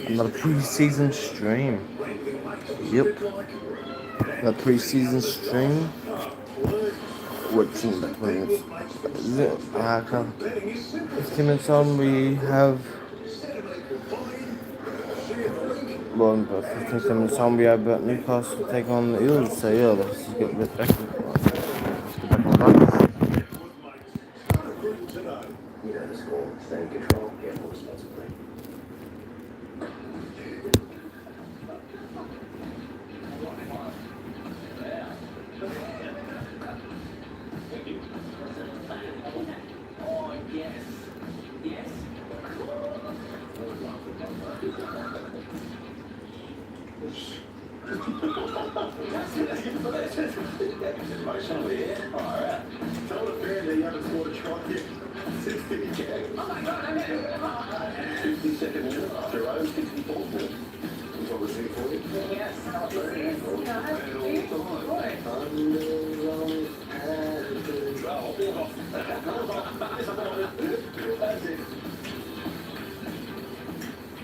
Another pre-season stream. Yep. Another pre-season stream. What team that wins? Is it 15 minutes on we have but 15 minutes on we have Newcastle take on the EELS, so yeah, let's just get back on that.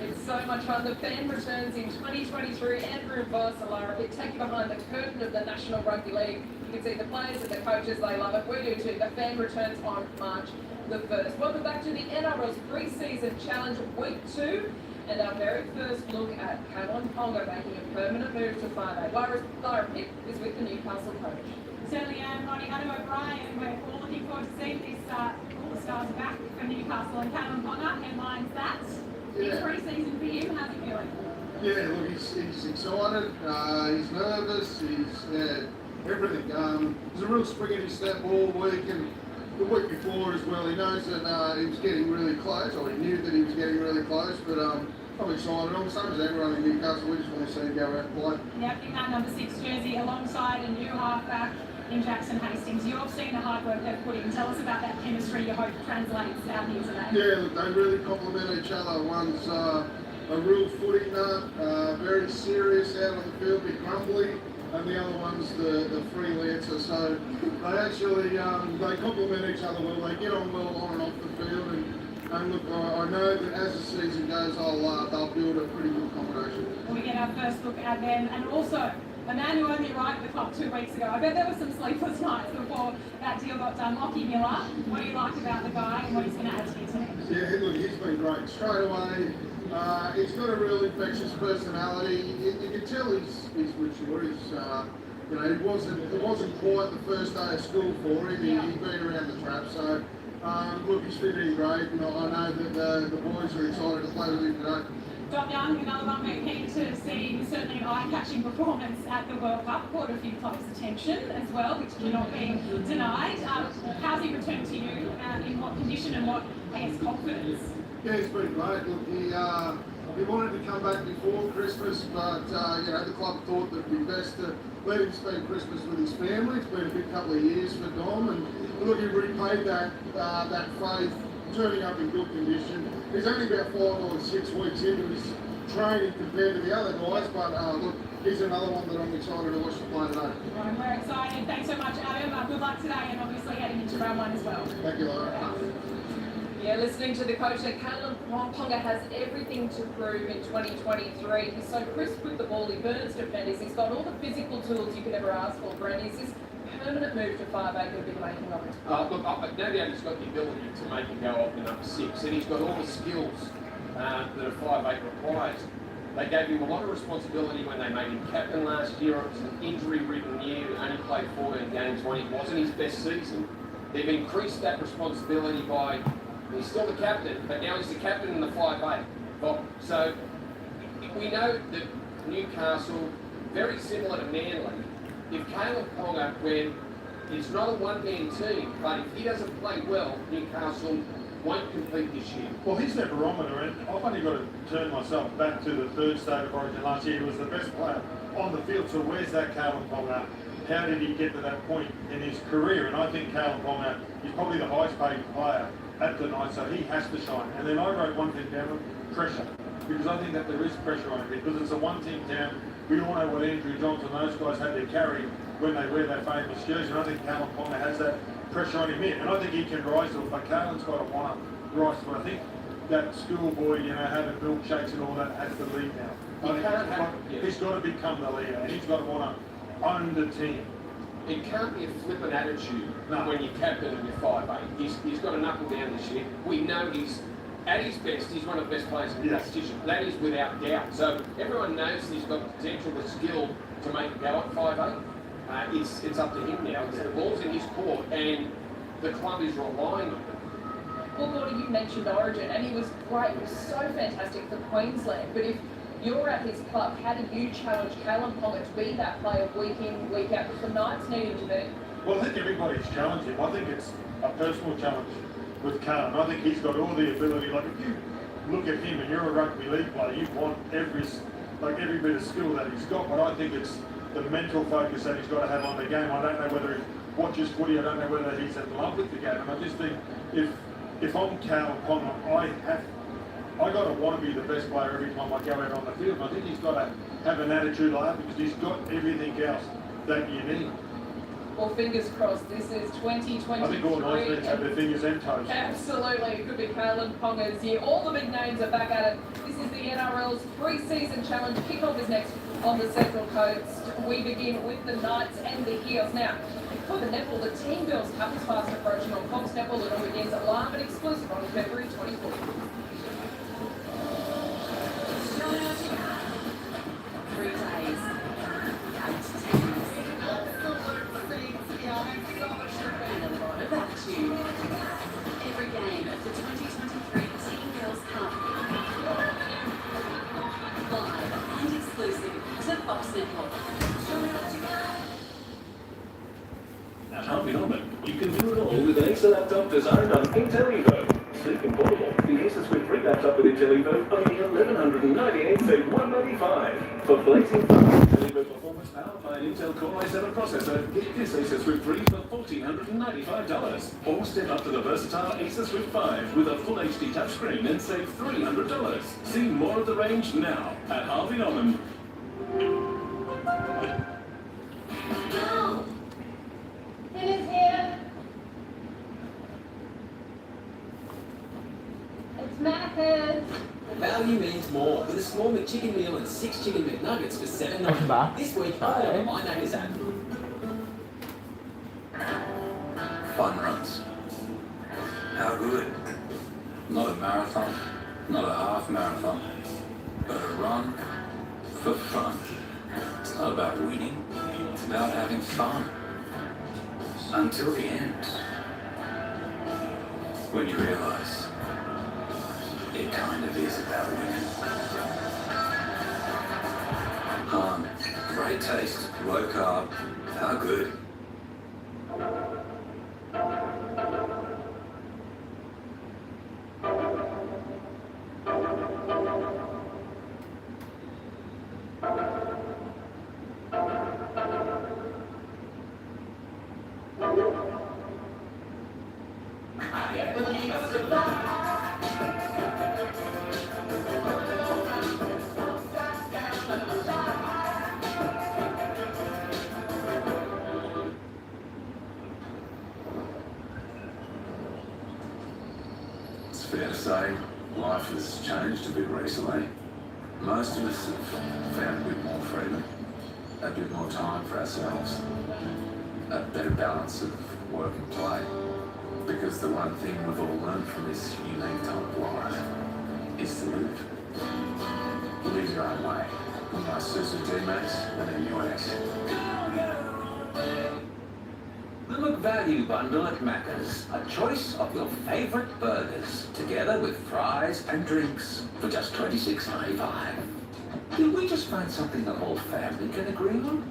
It's so much fun. The fan returns in 2023. Andrew Barcelona take you behind the curtain of the National Rugby League. You can see the players and the coaches, they love it. We do too. The fan returns on March the 1st. Welcome back to the NRL's pre-season challenge week 2. And our very first look at Kalyn Ponga making a permanent move to 5A. Lyra Pitt is with the Newcastle coach. Certainly am, Ronnie. Adam O'Brien, we're all looking forward to seeing this, all the stars are back from Newcastle, and Kalyn Ponga headlines that. It's pre-season for you. How's it feeling? Yeah, look, he's excited, he's nervous, he's everything. There's a real spring in his step all week, and the week before as well. He knows that he was getting really close, or he knew that he was getting really close, but I'm excited. I'm the same as everyone in Newcastle. We just want to see him go out and play. Yep, in that number 6 jersey alongside a new halfback in Jackson Hastings. You've seen the hard work they've put in. Tell us about that chemistry you hope translates out here today. Yeah, look, they really complement each other. One's a real footy nut, very serious out on the field, bit grumbly, and the other one's the freelancer. So they actually they complement each other well. They get on well on and off the field, and look, I know that as the season goes, they'll build a pretty good combination. We get our first look at them, and also a man who only arrived at the club 2 weeks ago. I bet there were some sleepless nights before that deal got done. Lockie Miller, what do you like about the guy and what he's going to add to your team? Yeah, look, he's been great straight away. He's got a real infectious personality. You can tell he's mature. He's, you know, it wasn't quite the first day of school for him. He'd been around the trap, so look, he's fitting great. And I know that the boys are excited to play with him today. Dom Young, another one we're keen to see, certainly an eye-catching performance at the World Cup, caught a few clubs' attention as well, which cannot be denied. How's he returned to you? In what condition and what, I guess, confidence? Yeah, he's been great. Look, he wanted to come back before Christmas, but you know, the club thought that it'd be best to let him spend Christmas with his family. It's been a good couple of years for Dom, and look, he repaid that faith, turning up in good condition. He's only about 5 or 6 weeks into his training compared to the other guys, but look, he's another one that I'm excited to watch the play today. Right, we're excited. Thanks so much, Adam. Good luck today, and obviously heading into round 1 as well. Thank you, Laura. Yeah, listening to the coach that Kalyn Ponga has everything to prove in 2023. He's so crisp with the ball, he burns defenders, he's got all the physical tools you could ever ask for. Brent, is this permanent move to 5A going to be the making of it? Look, no doubt he's got the ability to make him go off to number 6, and he's got all the skills that a 5'8" requires. They gave him a lot of responsibility when they made him captain last year. It was an injury-ridden year, only played 14 games when it wasn't his best season. They've increased that responsibility by, he's still the captain, but now he's the captain in the 5'8". So we know that Newcastle, very similar to Manly, if Kalyn Ponga, when it's not a one-man team, but if he doesn't play well, Newcastle won't compete this year. Well, he's their barometer, and I've only got to turn myself back to the third state of origin last year. He was the best player on the field, so where's that Kalyn Ponga? How did he get to that point in his career? And I think Kalyn Ponga is probably the highest paid player at the night, so he has to shine. And then I wrote one thing down, pressure, because I think that there is pressure on him, because it's a one-team town. We all know what Andrew Johnson and those guys had to carry when they wear that famous jersey, and I think Kalyn Ponga has that pressure on him here, and I think he can rise to it, but Kalyn's got to want to rise to it. I think that schoolboy, having milkshakes and all that has to lead now. He's got to become the leader, and he's got to want to own the team. It can't be a flippant attitude when you're captain and you're 5'8". He's got to knuckle down this year. We know he's at his best. He's one of the best players in the competition. That is without doubt. So everyone knows he's got the potential, the skill to make it go at 5'8". It's up to him now. The ball's in his court, and the club is relying on it. Well, Gordy, you mentioned Origin, and he was great. He was so fantastic for Queensland. But if you're at his club, how do you challenge Callum Ponga to be that player week in, week out, because the Knights need him to be? Well, I think everybody's challenged him. I think it's a personal challenge with Callum. I think he's got all the ability. Like, if you look at him and you're a rugby league player, you want every bit of skill that he's got, but I think it's the mental focus that he's got to have on the game. I don't know whether he watches footy, I don't know whether he's in love with the game, and I just think if I'm Callum Ponga, I got to want to be the best player every time I go out on the field. And I think he's got to have an attitude like that because he's got everything else that you need. Well, fingers crossed, this is 2023. I think all Knights have their fingers and toes. Absolutely, it could be Callum Ponga's year. All the big names are back at it. This is the NRL's pre-season challenge. Kickoff is next on the Central Coast. We begin with the Knights and the Eels. Now, for the netball, the Team Girls Cup is fast approaching on Fox Netball. It all begins live and exclusive on February 24th. 3 days, 8 teams. And a lot of action. Every game of the 2023 Team Girls Cup. Live and exclusive to Fox Netball. At Harvey Norman, you can do it all with an Acer laptop designed on Intel Evo. Sleek and portable, the Acer Swift 3 laptop with Intel Evo, only $1,198, save $195. For blazing fun, Intel Evo performance powered by an Intel Core i7 processor, get this Acer Swift 3 for $1,495. Or step up to the versatile Acer Swift 5 with a full HD touchscreen and save $300. See more of the range now at Harvey Norman. Dinner's here. It's Macca's. Value means more. With a small McChicken meal and 6 chicken McNuggets for $7.99. This week, I order my neighbour's app. Fun runs. How good? Not a marathon, not a half marathon, but a run for fun. It's not about winning, it's about having fun. Until the end. When you realise it kind of is about winning. Great taste, low carb, how good? It's fair to say life has changed a bit recently. Most of us have found a bit more freedom, a bit more time for ourselves, a better balance of work and play. Because the one thing we've all learned from this unique time of life is to live. Live your own way. With my Susan D-Max and the US. The McValue Bundle at Macca's. A choice of your favourite burgers, together with fries and drinks, for just $26.95. Did we just find something the whole family can agree on?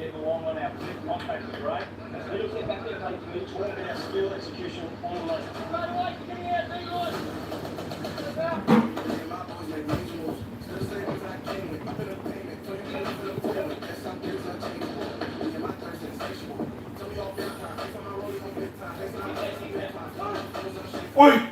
getting along on our fifth contact is great. As we get back there, mate, you need to work our skill execution all the way. Right away, you're getting out, big one. Oi!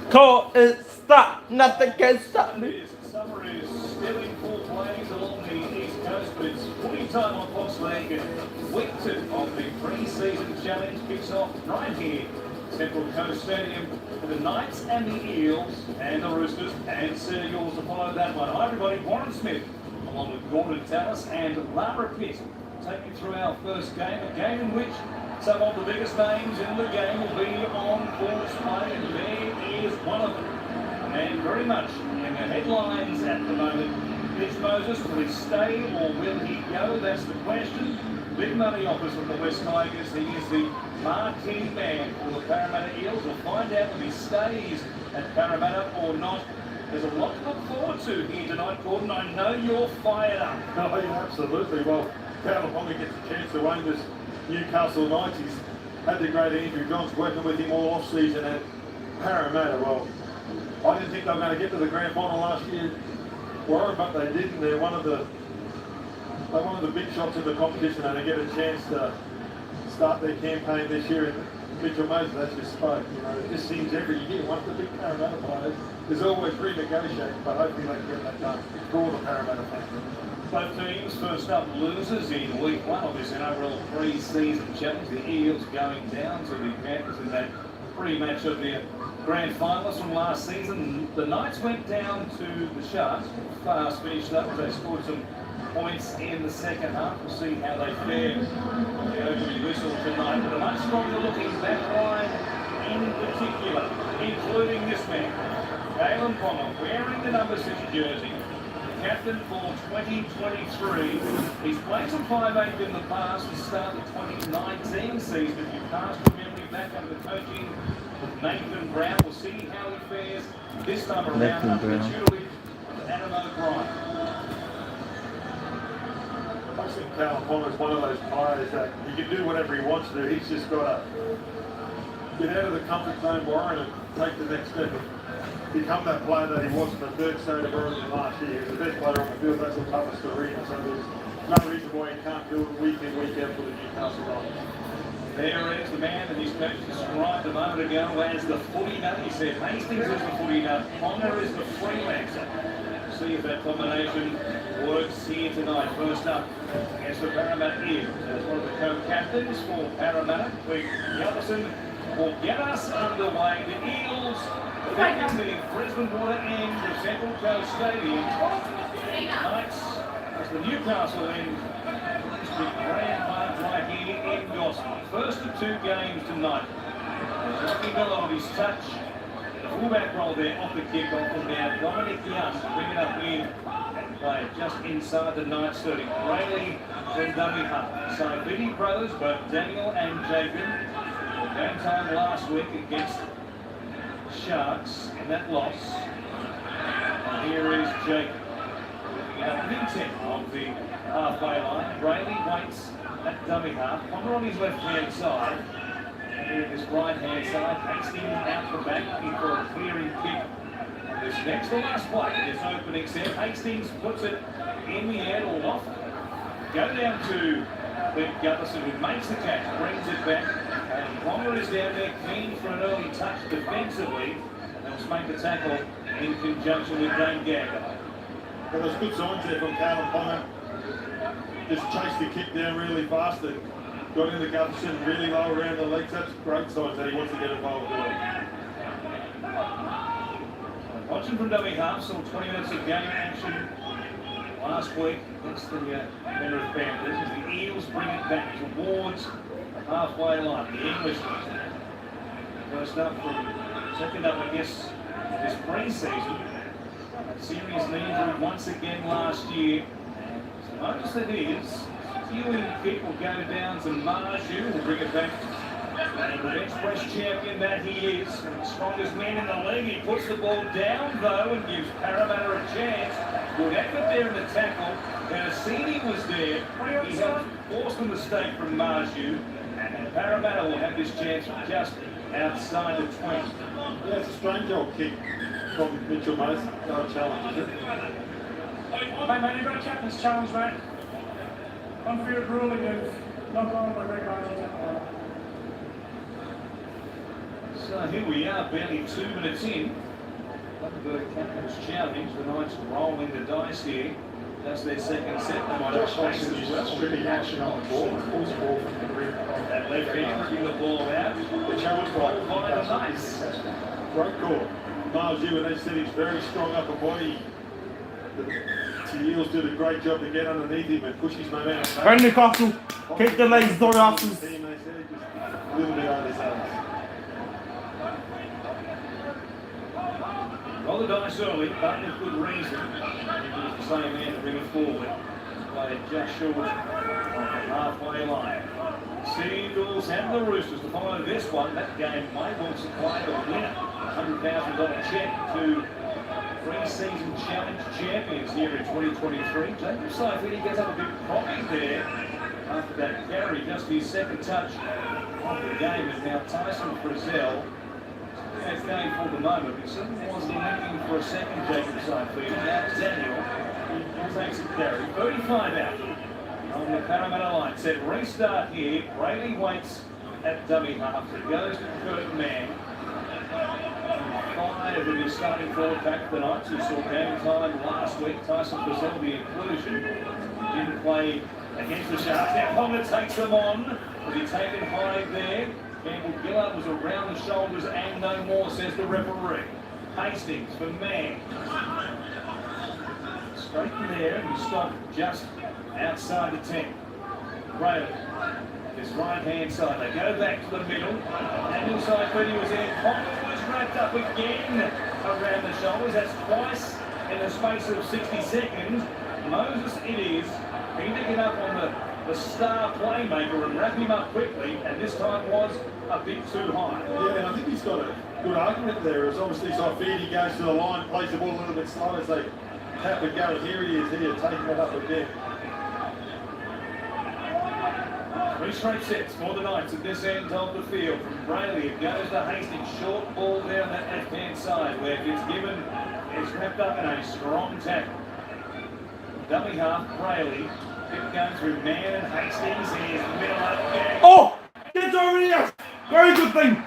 Call it stop, nothing can stop me. Summer is still in full flames along the east coast, but it's footy time on Fox League, and week 2 of the pre-season challenge kicks off right here, Central Coast Stadium, for the Knights and the Eels and the Roosters and Seagulls to follow that one. Hi everybody, Warren Smith along with Gordon Tallis and Lara Pitt take you through our first game, a game in which some of the biggest names in the game will be on full display, and there is one of them. And very much in the headlines at the moment, Mitch Moses, will he stay or will he go? That's the question. Big money offers from the West Tigers. He is the marquee man for the Parramatta Eels. We'll find out if he stays at Parramatta or not. There's a lot to look forward to here tonight, Gordon. I know you're fired up. Oh, yeah, absolutely. Well, California gets a chance to own this Newcastle Knights. He's had the great Andrew Johns working with him all off-season at Parramatta. Well, I didn't think they were going to get to the grand final last year, Warren, but they didn't. They're one of the big shots in the competition, and they get a chance to start their campaign this year. And Mitchell Moses actually spoke. You know, it just seems every year one of the big Parramatta players is always renegotiating, but hopefully they can get that done for all the Parramatta fans. Both teams first up losers in week 1 of this NRL pre-season challenge. The Eels going down to the Panthers in that pre-match of their grand finalists from last season. The Knights went down to the Sharks, fast finished up. They scored some points in the second half. We'll see how they fare on the opening whistle tonight. But a much stronger looking back line in particular, including this man, Galen Ponga, wearing the number 6 jersey. Captain for 2023. He's played some 5'8" in the past to start the 2019 season. If you cast your memory back under the coaching of Nathan Brown, we'll see how he fares this time around under the tutelage of Adam O'Brien. I think California is one of those players that he can do whatever he wants to do. He's just got to get out of the comfort zone, Warren, and take the next step. Become that player that he was in the third state of origin last year. He's the best player on the field. That's the toughest arena. So there's no reason why he can't do it week in, week out for the Newcastle Knights. There is the man that his coach described a moment ago as the footy nut. He said Hastings is the footy nut, Ponga is the freelancer. See if that combination works here tonight. First up against the Parramatta Eels as one of the co-captains for Parramatta, Craig Jefferson, will get us underway. The Eels defending the Brisbane Water end of Central Coast Stadium. Knights as the Newcastle end. The grand march right here in Gosford. First of 2 games tonight. Rocky Miller on his touch. The fullback roll there off the kick-off, and now Dominic Young bring it up in and play it just inside the Knights 30. Rayleigh from dummy half. So Vinny brothers, both Daniel and Jacob, game time last week against Sharks in that loss. And here is Jacob. Mid-10 of the halfway line. Rayleigh waits at dummy half. Ponga on his left-hand side. And here this right-hand side. Hastings out the back, looking for a clearing kick. This next to last play, this opening set. Hastings puts it in the air or off. Go down to Ben Gutherson, who makes the catch, brings it back. And Ponga is down there keen for an early touch defensively. And they'll make the tackle in conjunction with Dane Gagger. Well, there's good signs there from Callum Ponga. Just chased the kick down really fast and got into Gutherson really low around the legs. That's great signs that he wants to get involved with it. watching from dummy half, saw 20 minutes of game action last week against the Penrith Panthers as the Eels bring it back towards the halfway line. The English first up from second up, I guess, this pre-season. A serious knee injury once again last year. So notice that is few people go down to Marju will bring it back. And the bench press champion that he is, the strongest man in the league. He puts the ball down though and gives Parramatta a chance. Good effort there in the tackle. Benassini was there. He helped force the mistake from Marju. And Parramatta will have this chance just outside the 20. Yeah, it's a strange old kick from Mitchell Moses. No challenge, is it? Mate, you've got a captain's challenge, mate. Unfair ruling is not gone by regulation. So here we are, barely 2 minutes in. The captain's challenge. The Knights rolling the dice here. That's their second set. They might have space as well. Stripping action on the ball. Pulls the ball from the grip. That left hand bringing the ball out. The challenge by the Knights. Great call. Marju, and they said he's very strong upper body. The Eels did a great job to get underneath him and push his momentum. Right, Newcastle. Kick the legs, door after. A little bit out of his hands. Roll the dice early, but with good reason. He was the same man to bring it forward. Played just short of the halfway line. Seagulls and the Roosters to follow this one. That game may well supply a winner. $100,000 check to pre-season challenge champions here in 2023. Jacob Saifidi gets up a bit proppy there after that carry, just his second touch of the game. And now Tyson Frizzell. Okay for the moment. He certainly wasn't looking for a second Jacob Saifidi. Now Daniel takes a carry. 35 out on the Parramatta line. Set restart here. Braley waits at dummy half. It goes to Kurt Mann. 5 in his starting forward pack for the Knights, who saw game time last week. Tyson Frizzell, the inclusion. Didn't play against the Sharks. Now Ponga takes them on. Was he taken high there? Campbell Gillard was around the shoulders and no more, says the referee. Hastings for Mann. Straight in there and stopped just outside the 10. Brayley, his right hand side. They go back to the middle. Daniel Saifidi was there. Ponga was wrapped up again around the shoulders. That's twice in the space of 60 seconds. Moses it is. He to get up on the star playmaker and wrap him up quickly, and this time was a bit too high. Yeah, and I think he's got a good argument there. As obviously Saifidi goes to the line, plays the ball a little bit slow as they tap and go. Here he is here, taking it up again. 3 straight sets for the Knights at this end of the field. From Brayley, it goes to Hastings. Short ball down that left-hand side where Fitzgibbon is wrapped up in a strong tackle. Dummy half, Brayley. Keep going through Mann and Hastings. Here's middle up again. Oh! Get over here! Very good thing!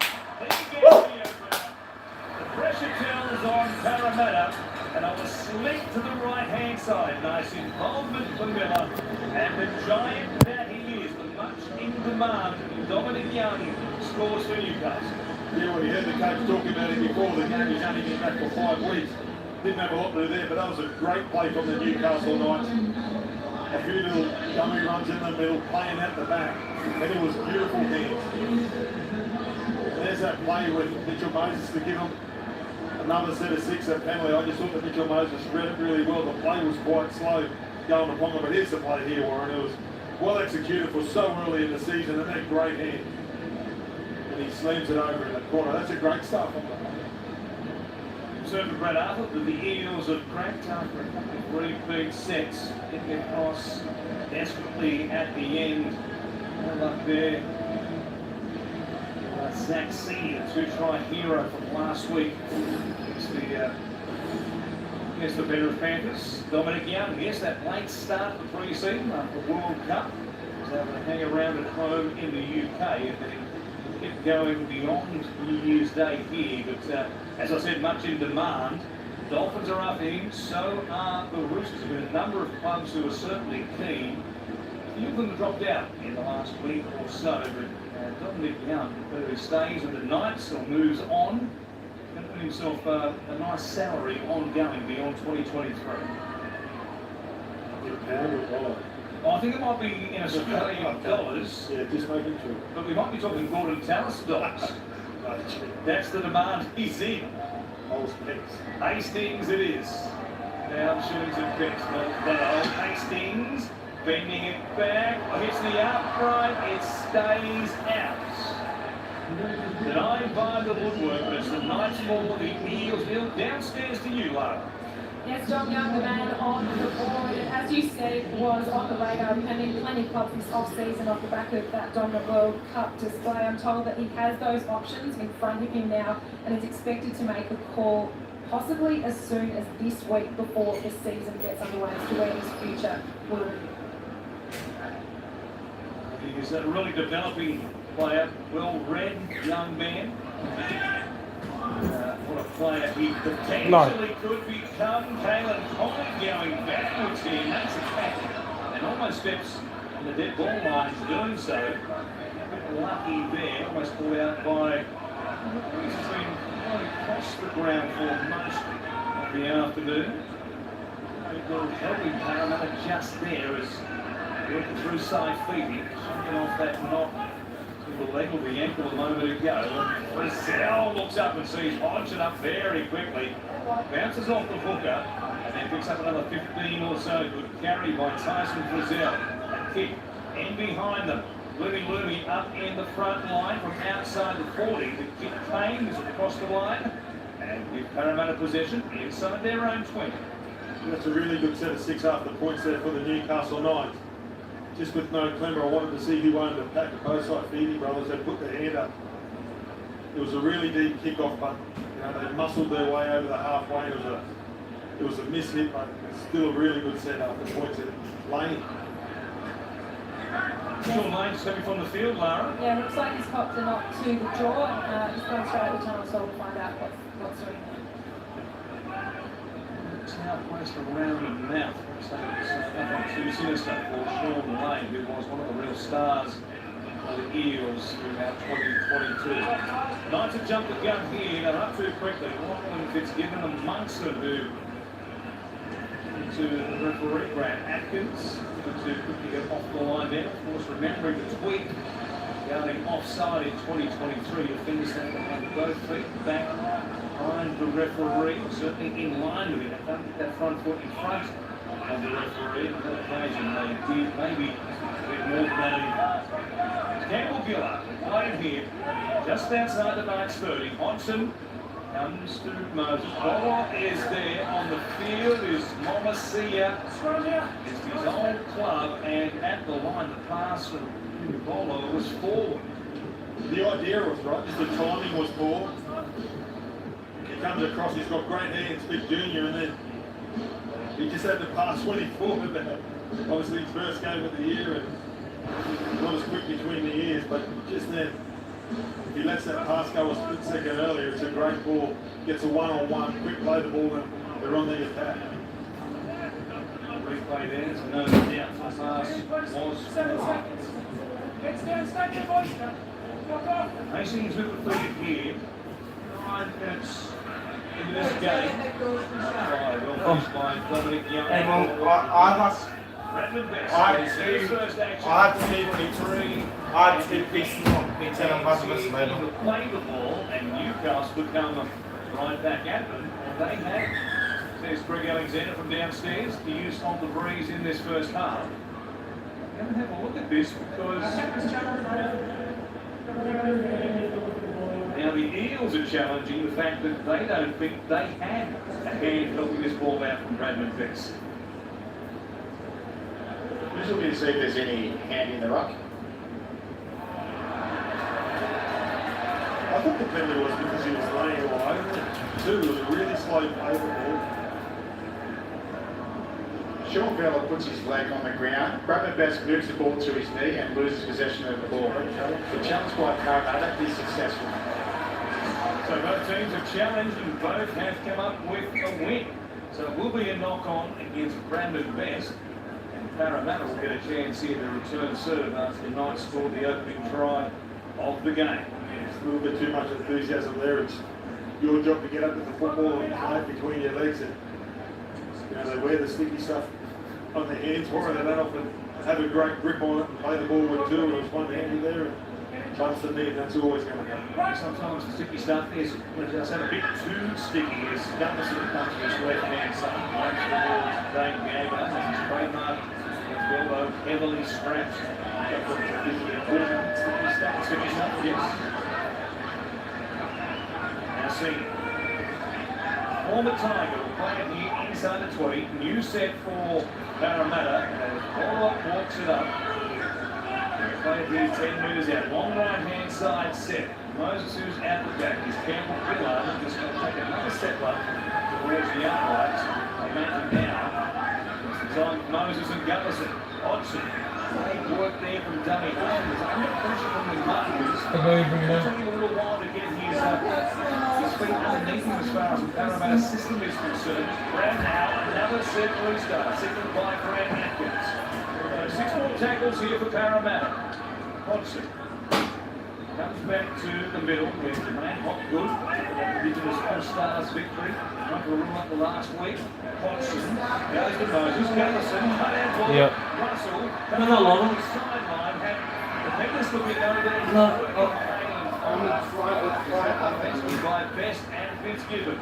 The pressure tells on Parramatta. And on the slit to the right-hand side. Nice involvement for Miller. And the giant that he is, the much in demand, Dominic Young, scores for Newcastle. Yeah, well, you heard the coach talking about it before the game. He's only been back for 5 weeks. Didn't have a lot to do there, but that was a great play from the Newcastle Knights. A few little dummy runs in the middle, playing at the back. And it was beautiful hands. There's that play with Mitchell Moses to give him another set of 6 at penalty. I just thought that Mitchell Moses read it really well. The play was quite slow going to Ponga, but here's the play here, Warren. It was well executed for so early in the season, and that great hand. And he slams it over in the corner. That's a great start from him. So for Brad Arthur, the Eels have cracked after a couple of repeat sets. Getting across desperately at the end. Well up there. Zach Senior, the 2-try hero from last week. It's the Penrith Panthers. Dominic Young, yes, that late start of the pre-season after the World Cup. Was able to hang around at home in the UK and then kept going beyond New Year's Day here. But as I said, much in demand. Dolphins are up in, so are the Roosters. There have been a number of clubs who are certainly keen. A few of them have dropped out in the last week or so, but Dominic Young, whether he stays with the Knights or moves on, going to open himself a nice salary ongoing beyond 2023? I think it might be in Australian dollars. Yeah, just making sure. But we might be talking Gordon Tallis dollars. That's the demand he's in. Hastings it is. Now shillings and pence. Hastings bending it back. Hits the upright. It stays out. Denied by the woodwork, but it's the Knights for the Eels. Downstairs to you, Lara. Yes, John Young, the man on the board, as you said, was on the radar, pending plenty of clubs this off-season off the back of that dominant World Cup display. I'm told that he has those options in front of him now and is expected to make a call possibly as soon as this week before the season gets underway as to where his future will be. He's a really developing player, well-read young man. What a player he potentially could become. Kalen Conley going backwards here, makes a tackle and almost steps on the dead ball line doing so. A bit lucky there, almost caught out by he's been right across the ground for most of the afternoon. Well, helping Parramatta just there as working through side feet, shaking off that knock. The leg of the ankle a moment ago. Brazil looks up and sees Hodgson up very quickly. Bounces off the hooker and then picks up another 15 or so. Good carry by Tyson Brazil. A kick in behind them. Loomy up in the front line from outside the 40. The kick claims across the line and with Parramatta possession inside their own 20. That's a really good set of 6 after points there for the Newcastle Knights. Just with no Clemmer, I wanted to see who owned the pack of both side Phoebe brothers. They put their hand up. It was a really deep kick-off, but they muscled their way over the halfway. It was a miss hit, but it's still a really good set after points at Lane. Sean Lane stepping from the field, Lara. Yeah, looks like he's popped a knock to the jaw. He's going straight at the tunnel, so we'll find out what's doing there. Now placed around the mouth. So nothing too sinister for Sean Lane, who was one of the real stars of the Eels throughout 2022. Knights have jumped the gun here. They're up too quickly. Lachlan Fitzgibbon and Munson, who to the referee, Brad Atkins, to quickly get off the line there. Of course, remembering the tweak going offside in 2023 to finish that behind both feet back behind the referee, certainly in line with it. They don't get that front foot in front of the referee. On that occasion, they did maybe a bit more than that. Campbell Gillard playing here just outside the Knights 30. Hodgson comes to Moses. Bolo is there on the field. Is Momasia. It's his old club, and at the line, the pass from Bolo was forward. The idea was right, just the timing was poor. He comes across, he's got great hands, big junior, and then he just had to pass when he forward that. Obviously his first game of the year and not as quick between the ears, but just then, if he lets that pass go a split second earlier, it's a great ball. Gets a one-on-one, quick play the ball, and they're on the attack. Replay there, so no doubt the pass was. Hastings with the lead here. 9 minutes into this game. Well faced by Dominic Young. I play the ball, and Newcastle would come right back at them. And they have, says Greg Alexander from downstairs, the use of the breeze in this first half. We're going to have a look at this because now the Eels are challenging the fact that they don't think they had a hand helping this ball out from Bradman Best. Just looking to see if there's any hand in the ruck. I thought the penalty was because he was laying all over it. Two, it was a really slow play the ball. Sean Bella puts his leg on the ground. Bradman Best moves the ball to his knee and loses possession of the ball. The challenge by Parramatta is successful. So both teams have challenged and both have come up with a win. So it will be a knock-on against Bradman Best. And Parramatta will get a chance here to return serve after the Knights scored the opening try of the game. It's a little bit too much enthusiasm there. It's your job to get up with the football and play it between your legs. And they wear the sticky stuff on their hands for it. They don't often have a great grip on it and play the ball with two. And it was one handed there and bumps the knee, and that's always going to happen. Sometimes the sticky stuff is just a bit too sticky. It's Douglas that comes to his left hand side. Makes the ball to Dane Gaga as his trademark elbow heavily strapped. Sticky stuff, yes. Now see. Former Tiger will play it here inside the 20. New set for Parramatta. As Warlock walks it up. They'll play it here 10 metres out. Long right hand side set. Moses, who's out the back, is Campbell Gillard. Just going to take another step up towards the outlines. They make it now. It's on Moses and Gullison. Hodgson. Great work there from Dummy Holmes. Under pressure from the Martins. It's taking a little while to get his feet underneath him as far as the Parramatta system is concerned. Brad now, another set restart, second by Brad Atkins. 6 more tackles here for Parramatta. Hodgson comes back to the middle with Jermaine Hopgood, that Indigenous All-Stars victory. Went to a run up the last week. Hodgson goes to Moses. Gullison, cut out ball. Yep. Russell, No, no, long. on the sideline, had the Penguins looking over there. No. Offensively by Best and Fitzgibbon.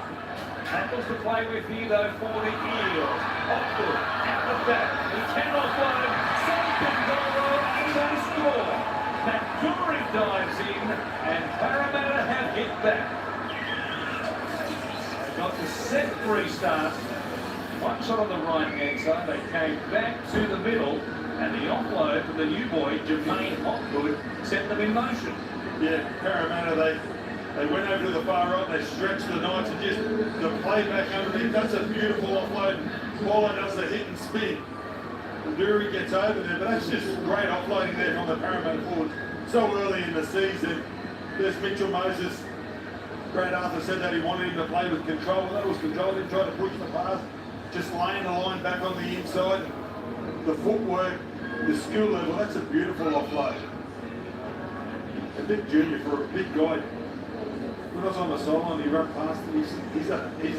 Tackles to play with here though for the EELS. Hopgood out the back. He cannot load. Second goal and they score. McDoury dives in and Parramatta have hit back. They got the set restart. One shot on the right hand side. They came back to the middle and the offload from the new boy, Jermaine Hopgood, set them in motion. Yeah, Parramatta, they went over to the far right, they stretched the Knights and just the play back underneath. That's a beautiful offload. Paulo does the hit and spin. Dury gets over there, but that's just great offloading there from the Parramatta forwards. So early in the season, there's Mitchell Moses. Brad Arthur said that he wanted him to play with control. Well, that was control. He tried to push the pass, just laying the line back on the inside. The footwork, the skill level, that's a beautiful offload. A big junior for a big guy. When I was on the sideline, he ran past him. He's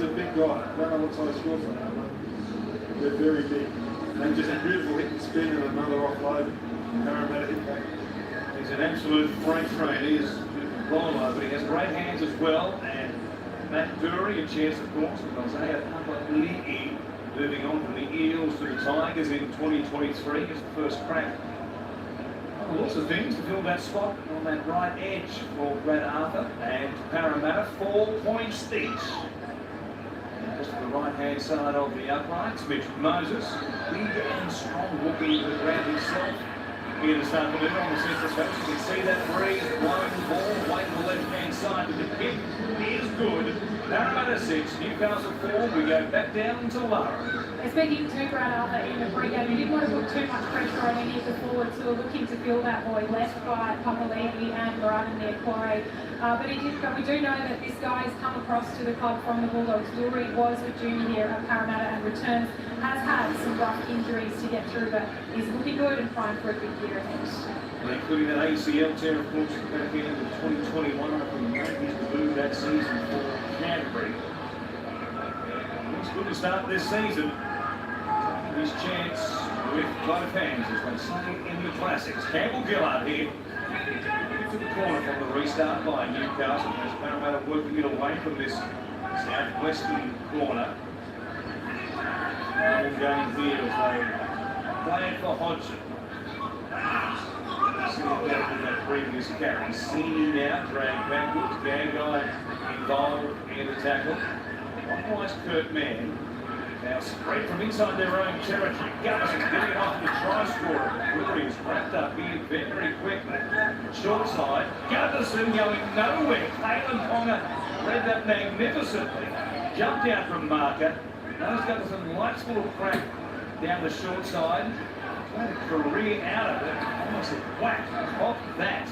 a big guy. I don't know what size shorts they are, but they're very big. And just a beautiful hit and spin and another offload. Parramatta hit back. He's an absolute freight train. He is rolling, but he has great hands as well. And Matt Dury, a chance, of course, because they have Papali'i moving on from the Eels to the Tigers in 2023. His first crack. Lots of things to fill that spot on that right edge for Brad Arthur and Parramatta, 4 points each. Just to the right-hand side of the uprights, Mitch Moses, big and strong, walking to the ground himself here this afternoon on the central coast. You can see that breeze blowing the ball away to the left-hand side, but the kick is good. Parramatta 6, Newcastle 4. We go back down to Lara. Speaking to Brad Arthur in the pre-game, he didn't want to put too much pressure on any of the forwards who were looking to fill that void left by Papali'i and Moran and Niakware. But we do know that this guy has come across to the club from the Bulldogs. Dury was a junior here at Parramatta and returns, has had some rough injuries to get through, but he's looking good and primed for a big year ahead. Including that ACL tear, of course, back in 2021 after he made his move that season for Canterbury. It's good to start this season. His chance with both hands, as they say in the classics. Campbell Gillard here. To the corner from the restart by Newcastle. As Parramatta working it away from this southwestern corner. All going here as they play it for Hodgson. See that in that previous carry. Senior now, dragged backwards. Gagai involved in the tackle. Likewise, Kurt Mann. Now spread from inside their own territory. Gullison getting off the try scorer. Williams wrapped up here very quickly. Short side. Gullison going nowhere. Clayton Ponga read that magnificently. Jumped out from marker. Those Gullison likes a little crack down the short side. Had a career out of it. Almost a whack off that.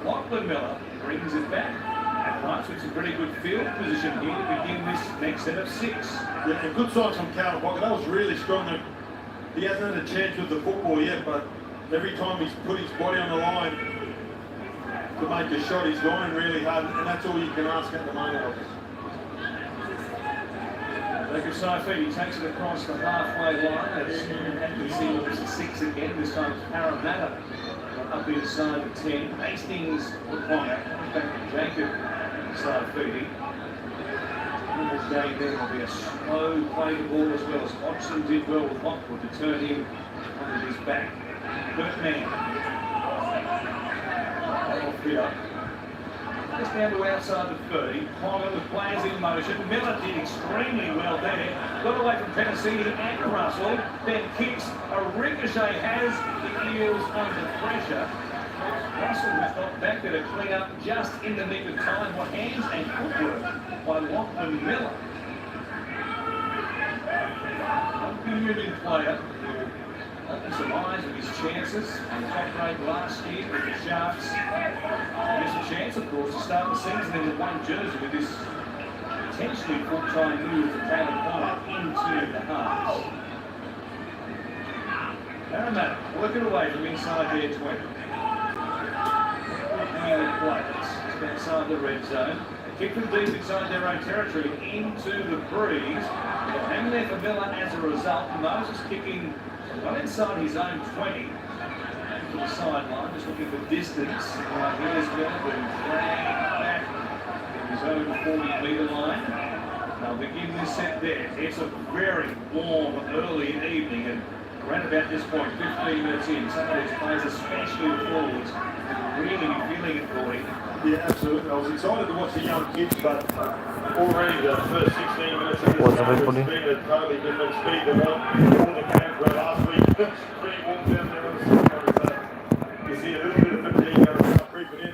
Lachlan Miller brings it back. And Knights with some pretty good field position here to begin this next set of 6. Yeah, a good sign from Carl Pocket. That was really strong. He hasn't had a chance with the football yet, but every time he's put his body on the line to make a shot, he's going really hard, and that's all you can ask at the moment of us. Jacob Saifidi takes it across the halfway line. As NPC looks at 6 again. This time it's Parramatta up inside the 10. Hastings Waponga back to Jacob Saifidi. Normal game there will be a slow play the ball as well as Hodgson did well with Hopwood to turn him onto his back. Burtman. Off here. Just down to outside the 30. Ponga with players in motion. Miller did extremely well there. Got away from Tennessee and Russell. Then kicks. A ricochet has the Eels under pressure. Russell was not back there to clean up just in the nick of time. What hands and footwork by Lachlan Miller. A good player. Opened some eyes with his chances on the top grade last year with the Sharks. There's a chance, of course, to start the season in the one jersey with this potentially full-time move for Taylor Connor into the halves. Parramatta working away from inside their 20. Just outside the red zone. Kick from deep inside their own territory into the breeze. They'll hang there for Miller as a result. Moses kicking well inside his own 20 to the sideline, just looking for distance. Here's Miller being dragged back in his own 40-metre line. They'll begin this set there. It's a very warm early evening, and around about this point, 15 minutes in, some of these players, especially the forwards, really feeling it, Gordy. Yeah, absolutely. I was excited to watch the young kids, but already the first 16 minutes of this game has been a totally different speed than what all the games were last week. Pretty warm down there on the side. You see a little bit of fatigue going to start creeping in.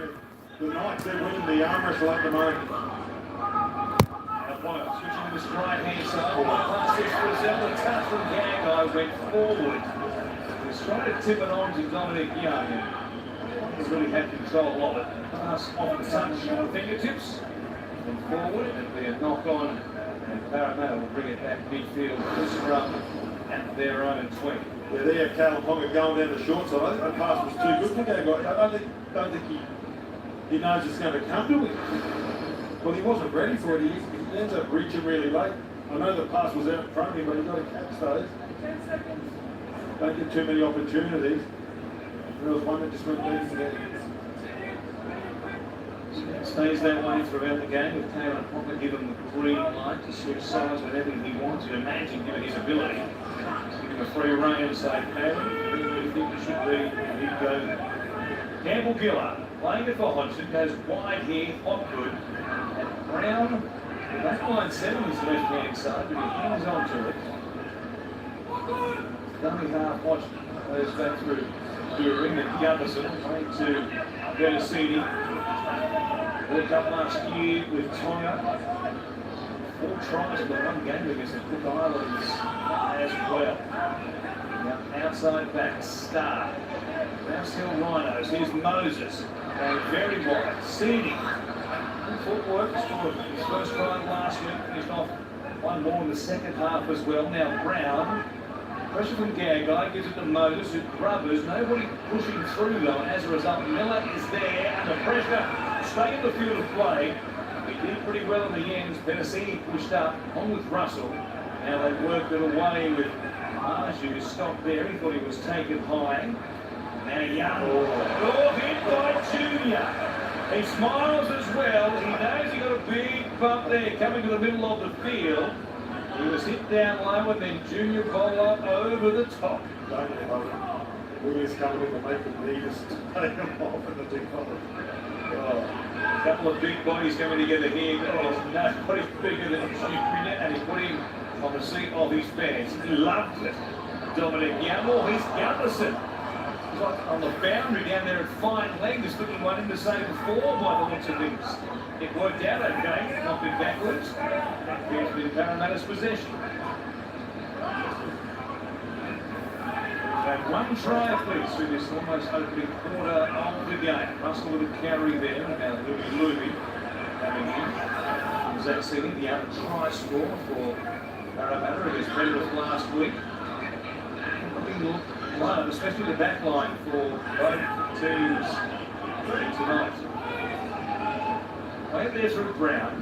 The Knights, they're winning the arm wrestle at the moment. Switching to this right-hand side. Pass this for Zell. The touch from Gagai went forward. He was trying to tip it on to Dominic Young. He's really had control of it. Pass off the touch short fingertips. And forward. It'll be a knock-on. And Parramatta will bring it back midfield. This run at their own 20. Yeah, there, Taylor Ponga going down the short side. I think the pass was too good for Gagai. I don't think he knows it's going to come to him. Well, he wasn't ready for it. He ends up reaching really late. I know the pass was out in front of him, but he got to catch those. Don't get too many opportunities. There was one that just went deep to get it. Stays that way throughout the game with Taylor Ponga given the green light to switch sides whenever he wants. You'd imagine, given his ability, give him a free rein and say, Taylor, who do you think it should be? He'd go. Campbell Gillard playing it for Hodgson, goes wide here, Hopwood. Brown, the back line 7 is left-hand side, but he hangs on to it. Dummy half watched goes back through During and Gunderson, playing to Bertocini. Worked up last year with Tonga. 4 tries in the one game against the Cook Islands as well. Now outside back, Star. Rouse Hill Rhinos, here's Moses. Going very wide, Seedy. Footwork scored his first try last week, finished off one more in the second half as well. Now Brown, pressure from Gagai, gives it to Moses, who grubbers, nobody pushing through though, and as a result Miller is there under pressure, staying in the field of play. He did pretty well in the end. Bertocini pushed up, on with Russell. Now they worked it away with Marju, who stopped there, he thought he was taken high. Now Young, hit by Junior. He smiles as well. He knows he got a big bump there coming to the middle of the field. He was hit down low and then Junior bowler over the top. Williams coming in to make them need us to take him off in the big body. A couple of big bodies coming together here. There's nobody bigger than Junior, and he's put him on the seat of his fans. He loved it. Dominic Young, he's Gunderson. On the boundary down there at fine leg, just looking one in to save the 4 by the looks of things. It worked out okay, not been backwards. Here's been Parramatta's possession. Had one try apiece through this almost opening quarter of the game. Russell with a carry there, now Luby coming in. Zach Seeley, the other try score for Parramatta against Penrith last week. Line, especially the back line for both teams tonight. Play it there through Brown.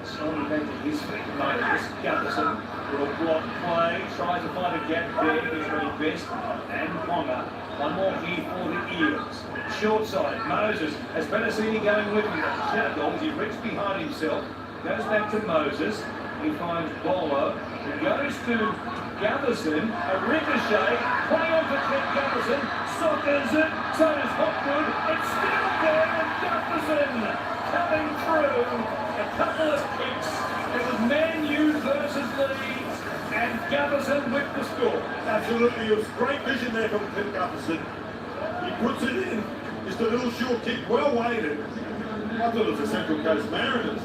slowly back to his feet. Moses, Gutherson, little block play, tries to find a gap there, his very best, and Ponga. One more here for the EELS. Short side, Moses has Benassini going with him. Shackles, he reaches behind himself, goes back to Moses, he finds Bolo, he goes to Gutherson, a ricochet, play on to Clint Gutherson, soccers it, so does Hopwood, it's still there, and Gutherson coming through, a couple of kicks, it was Man U versus Leeds, and Gutherson with the score. Absolutely, it was great vision there from Clint Gutherson. He puts it in, just a little short kick, well weighted. I thought it was the Central Coast Mariners.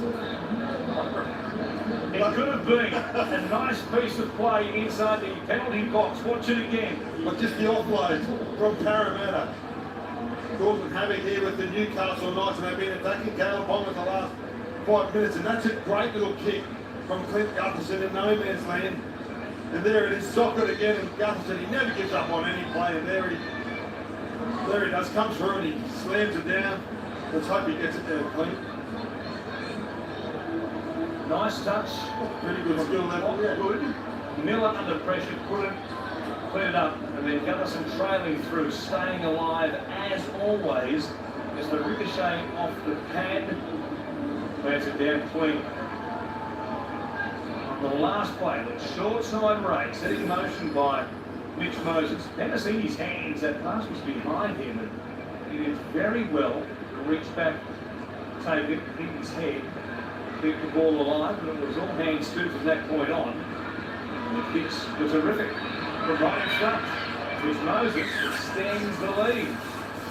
It could have been a nice piece of play inside the penalty box. Watch it again. But just the offload from Parramatta. Causing havoc here with the Newcastle Knights, and they've been attacking Caleb Ponga the last 5 minutes, and that's a great little kick from Clint Gutherson in no man's land. And there it is, socket again, and Gutherson, he never gives up on any play, and there he does, comes through and he slams it down. Let's hope he gets it down clean. Nice touch. Pretty good skill level. Yeah, good. Miller under pressure, couldn't clean it up. And then Gutherson trailing through, staying alive as always. As the ricochet off the pad. Clears it down clean. On the last play, the short side race, set in motion by Mitch Moses. Benassini's hands, that pass was behind him. And he did very well to reach back, take it, hit his head. Keep the ball alive, and it was all hands to from that point on. And the kicks were terrific. From right in front, was Moses extends the lead.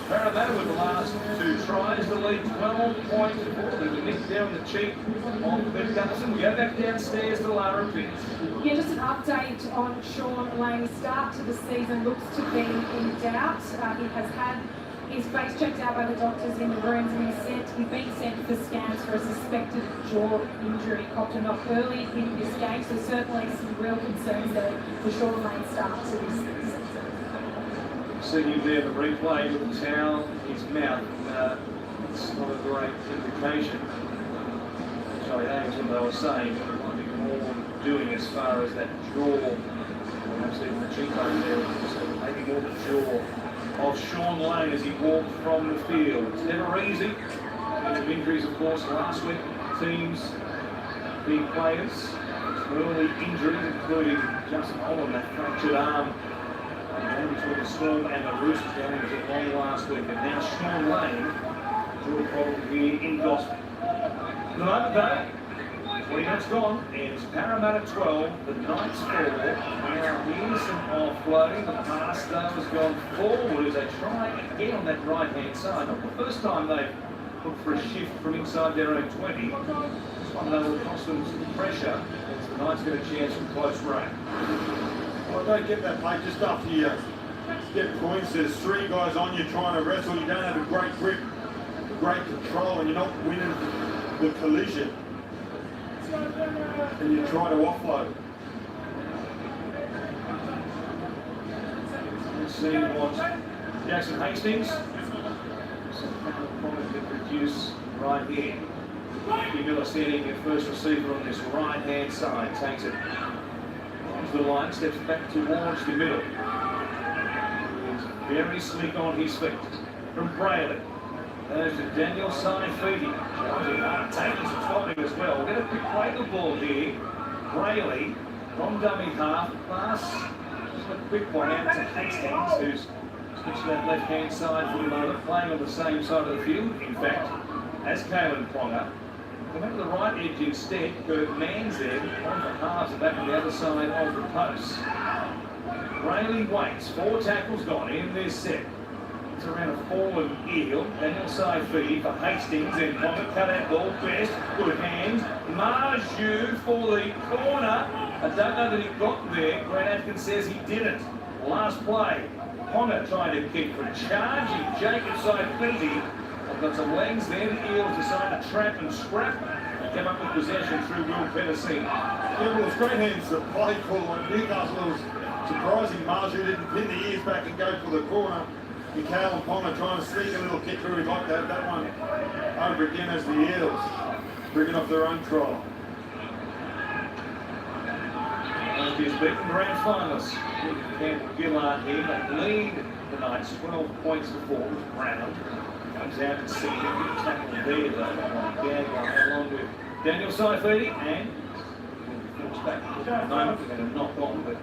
Parramatta with the last 2 tries, the lead 12 points. There's a nick down the cheek on Clint Gutherson. We go back downstairs to Lara Pitts. Yeah, just an update on Sean Lane's start to the season looks to be in doubt. He has had his face checked out by the doctors in the rooms, and he's been sent for scans for a suspected jaw injury copped him off early in this game. So certainly some real concerns there for Sean Lane's start to this season. See him there, the replay with the towel in his mouth. It's not a great indication. Charlie Haynes, what they were saying, I think more doing as far as that jaw, perhaps even the cheekbone there, so maybe more the jaw of Sean Lane as he walked from the field. It's never easy. There's some injuries, of course, last week. Teams, big players, early injuries, including Justin Holland, that fractured arm. And between the Storm and the Roosters going into long last week. And now Sean Lane, dual problem here in Gospel. The moment though, 20 minutes gone, it's Parramatta 12, the Knights 4. Now here's some offloading. The pass though has gone forward as they try again on that right hand side. Not the first time they've looked for a shift from inside their own 20. This one though will cost them some pressure as the Knights get a chance from close range. Well, don't get that play just after you get points. There's 3 guys on you trying to wrestle. You don't have a great grip, great control, and you're not winning the collision. And you try to offload. Let's see what Jackson Hastings. Some product to produce right here. Miller setting your first receiver on this right hand side. Takes it onto the line, steps back towards the middle. He's very slick on his feet. From Brayley. There's to Daniel Saifidi. Taking some spotting as well. We're going to quick play the ball here. Brayley from dummy half. Pass. Just a quick one out to Hastings, who's switched that left hand side for the moment, playing on the same side of the field, in fact, as Kalen Ponga. Come out to the right edge instead. Kurt Mann's there on the halves, back on the other side of the post. Brayley waits. 4 tackles gone in this set. It's around a fallen eel. Daniel Saifidi for Hastings, and Ponga cut out ball best. Good hands. Marju for the corner. I don't know that he got there. Grant Atkins says he didn't. Last play. Ponga trying to kick for charging Jacob Saifidi. I've got some legs there. The Eels decide to trap and scrap. They come up with possession through Will Penisini. Yeah, well, it was great hands to play for Newcastle. It was surprising Marju didn't pin the ears back and go for the corner. Mikhail and Ponga trying to sneak a little kick through. He'd like to have that one over again as the Eels bringing off their own trial. last year's beaten grand finalists. Campbell Gillard here, they lead the Knights 12 points to 4 with Brown. Comes out and sees a good tackle there though, Gagler along with Daniel Saifidi and forced back at the moment. We're going to knock on, but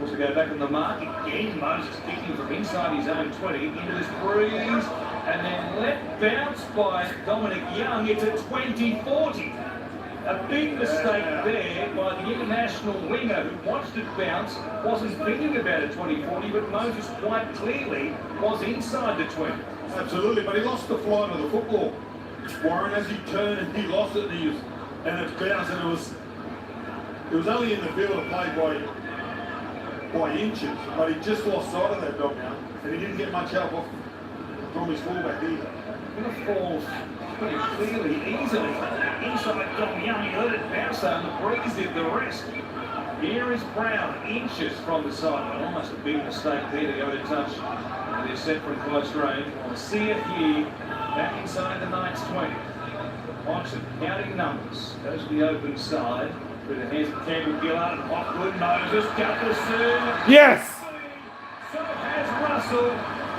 also go back on the mark again. Moses kicking from inside his own 20 into this breeze and then let bounce by Dominic Young. It's a 20-40. A big mistake there by the international winger who watched it bounce, wasn't thinking about a 20-40, but Moses quite clearly was inside the 20. Absolutely, but he lost the flight of the football. Warren, as he turned, he lost it, and it bounced, and it was only in the field of play by inches, but he just lost sight of that dog now, and he didn't get much help off from his fullback either. Going to fall pretty clearly, easily. Inside Dom Young, he let it bounce and the breeze did the rest. Here is Brown, inches from the sideline. Almost a big mistake there to go to touch. And they're set from close range. We'll see it here, back inside the Knights 20. Watson counting numbers. Goes to the open side. Through the hands of Campbell Gillard and Hopwood. Moses, Gutherson. Yes! So has Russell.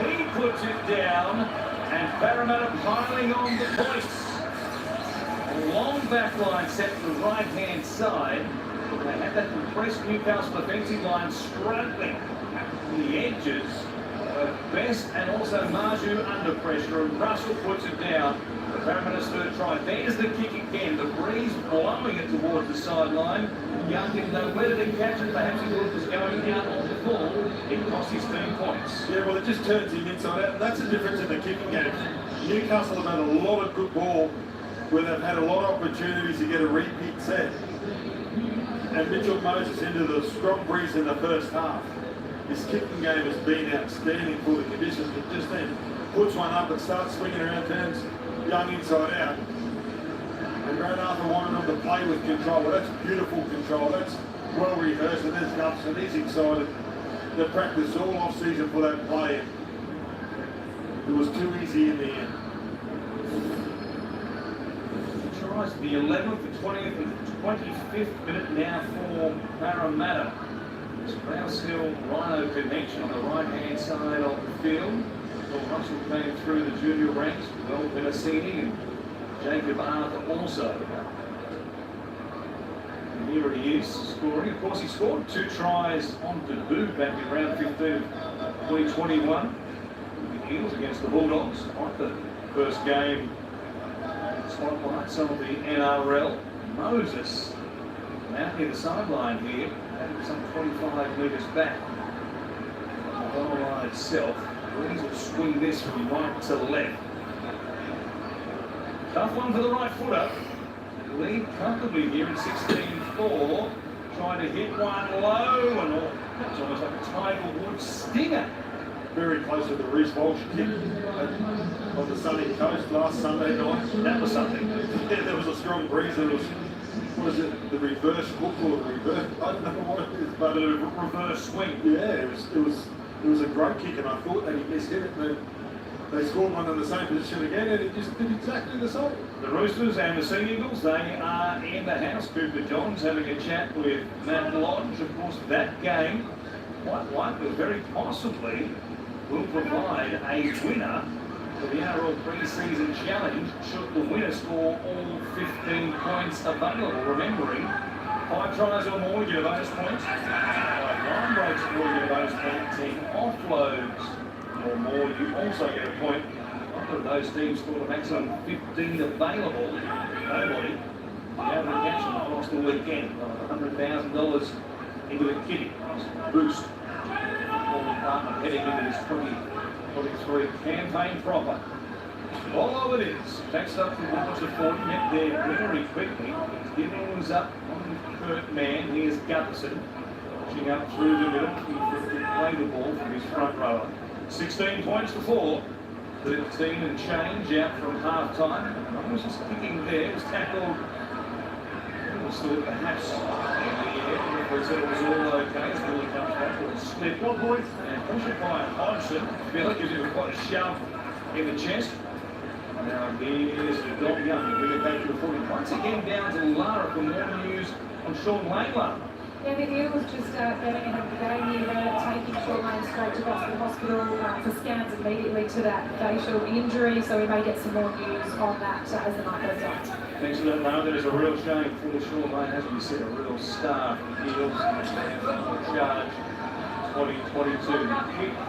He puts it down. And Parramatta piling on the points. A long back line set to the right-hand side. They had that compressed Newcastle defensive line struggling in the edges. Best and also Marju under pressure, and Russell puts it down. The Parramatta's third try. There's the kick again. The breeze blowing it towards the sideline. Young didn't know whether to catch it. Perhaps he thought it was going out on the ball. It cost his 10 points. Yeah, well, it just turns him inside out. That's the difference in the kicking game. Newcastle have had a lot of good ball where they've had a lot of opportunities to get a repeat set. And Mitchell Moses into the strong breeze in the first half. His kicking game has been outstanding for the conditions, but just then puts one up and starts swinging around, turns Young inside out. And Grant Arthur wanted him to play with control. Well, that's beautiful control. That's well rehearsed, and there's Gups, and he's excited. They practiced all off season for that play. It was too easy in the end. Tries the 11th, the 20th, and 25th minute now for Parramatta. It's Brownsville Rhino connection on the right-hand side of the field. Bill Russell came through the junior ranks, Will Benassini and Jacob Arthur also. And here he is scoring. Of course, he scored 2 tries on debut back in round 15 of 2021. The Eels against the Bulldogs. Quite the first game spotlights of the NRL. Moses out near the sideline here, some 25 metres back. The goal line itself. Breeze will swing this from right to left. Tough one for the right footer. Lead comfortably here in 16-4. Trying to hit one low and all. That's almost like a Tiger Woods stinger. Very close to the Reece Walsh kick on the sunny coast last Sunday night. That was something. Yeah, there was a strong breeze. There was, what is it, the reverse hook or the reverse, I don't know what it is, but a reverse swing. Yeah, it was a great kick, and I thought that he missed it, and they scored one in the same position again, and it just did exactly the same. The Roosters and the Sea Eagles, they are in the house. Cooper Johns having a chat with Matt Lodge. Of course, that game, quite likely, very possibly, will provide a winner for the NRL pre-season challenge should the winner score all 15 points available. Remembering, 5 tries or more, you get a bonus point. 5 line breaks or more, you get a bonus point. 10 offloads or more, you also get a point. One of those teams scored a maximum 15 available. Nobody able to catch them across the weekend. $100,000 into the kitty. Boost. Partner heading into this 2023 campaign proper. All it is. Takes up towards the 40, met there very quickly. Giving things up on Kurt Mann. Here's Gutherson. Pushing up through the middle. He play the ball from his front rower. 16 points to 4. 13 and change out from half time. I was just kicking there. It was tackled. It was thought perhaps in the air. Referee said it was all okay. As Billy comes back with a slip. And pressure by Hodgson. Billy gives him quite a shove in the chest. Now here's Dom Young. Bring it back to the 40. Once again down to Lara for more news on Sean Layla. Yeah, the Eels just getting ahead of the game here, taking Sean Lane straight to Gosford Hospital for scans immediately to that facial injury, so we may get some more news on that as the night goes on. Thanks for that, Mark. That is a real shame for Sean Lane, as we said, a real star for the Eels. Charge 2022.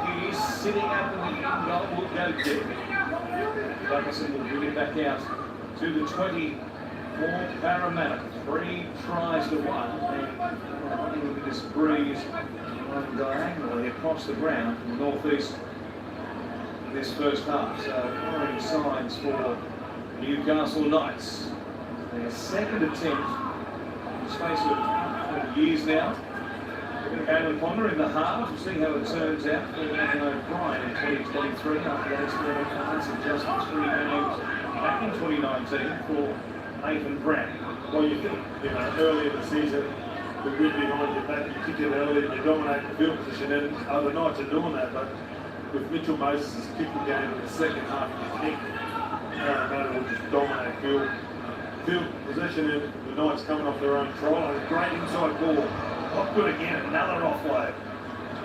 He is sitting up in the end goal. Will go deep. Douglason will bring it back out to the 20 for Parramatta. 3 tries to 1. And look at this breeze running diagonally across the ground from the northeast this first half. So, worrying signs for Newcastle Knights. Their second attempt in the space of 20 years now. We're going to go and ponder in the half and see how it turns out for Nathan O'Brien in 2023 after those 3 cards and just 3 games back in 2019 for Nathan Brown. Well, you think, early in the season, the wind behind your back, you kick it early and you dominate the field position, and other nights are doing that, but with Mitchell Moses' kicking game in the second half, you think Parramatta will just dominate field possession, and the Knights coming off their own try. A great inside ball. Not good again, another offload.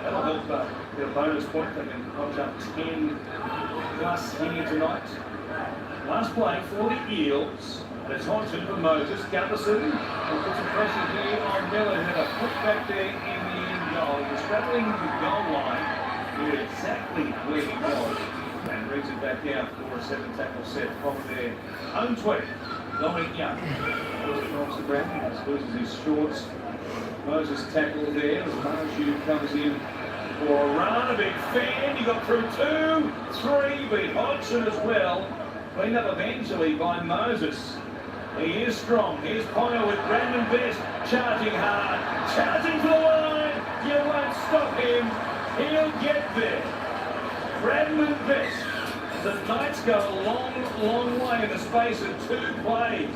That'll help get a bonus point. They can notch up 10 plus here tonight. Last play for the Eels. And it's on to Moses. Gunderson will put some pressure here on Miller. Had a put back there in the end goal. He was straddling the goal line. Knew exactly where he was. And brings it back out for a 7-tackle set from their own 20. Dominic Young goes across the ground. He loses his shorts. Moses tackled there as Marju comes in for a run. A big fan. He got through 2, 3, beat Hodgson as well. Cleaned up eventually by Moses. He is strong. Here's Ponga with Brandon Best charging hard. Charging for the line. You won't stop him. He'll get there. Brandon Best. The Knights go a long, long way in the space of 2 plays.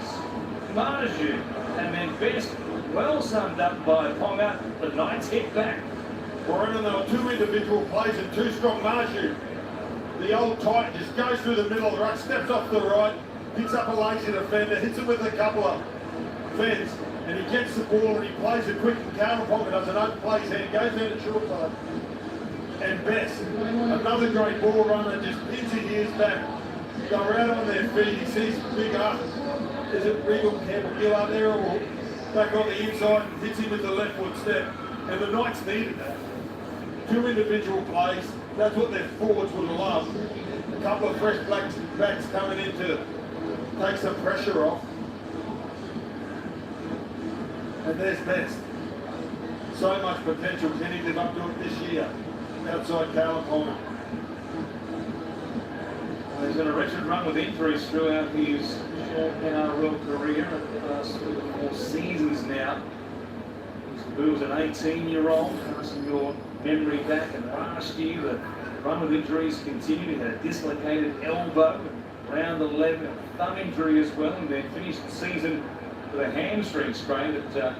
Marju and then Best. Well summed up by Ponga. The Knights hit back. Brennan, there were 2 individual plays and 2 strong. Marju, the old Titan, just goes through the middle of the ruck, steps off to the right, picks up a lazy defender, hits him with a couple of fends, and he gets the ball and he plays a quick and counter pocket, does an open play hand, goes down to short side. And Best, another great ball runner, just pins his ears back, go right on their feet. He sees big up. Is it Regal Campbell up there or back on the inside and hits him with the left foot step? And the Knights needed that. 2 individual plays, that's what their forwards would have loved. A couple of fresh backs coming in to take some pressure off. And there's Best. So much potential. Can he live up to it this year? Outside Caleb Palmer. He's got a wretched run with injuries throughout his short NRL career over the last 3 or 4 seasons now. He was an 18-year-old, casting your memory back, and last year the run with injuries continued. He had a dislocated elbow, round 11, a thumb injury as well, and then finished the season with a hamstring strain that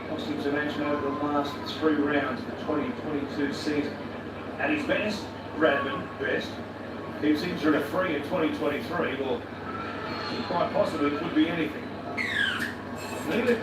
cost him some action over the last 3 rounds of the 2022 season. At his best, Bradman Best keeps injury-free in 2023, or quite possibly could be anything. Needed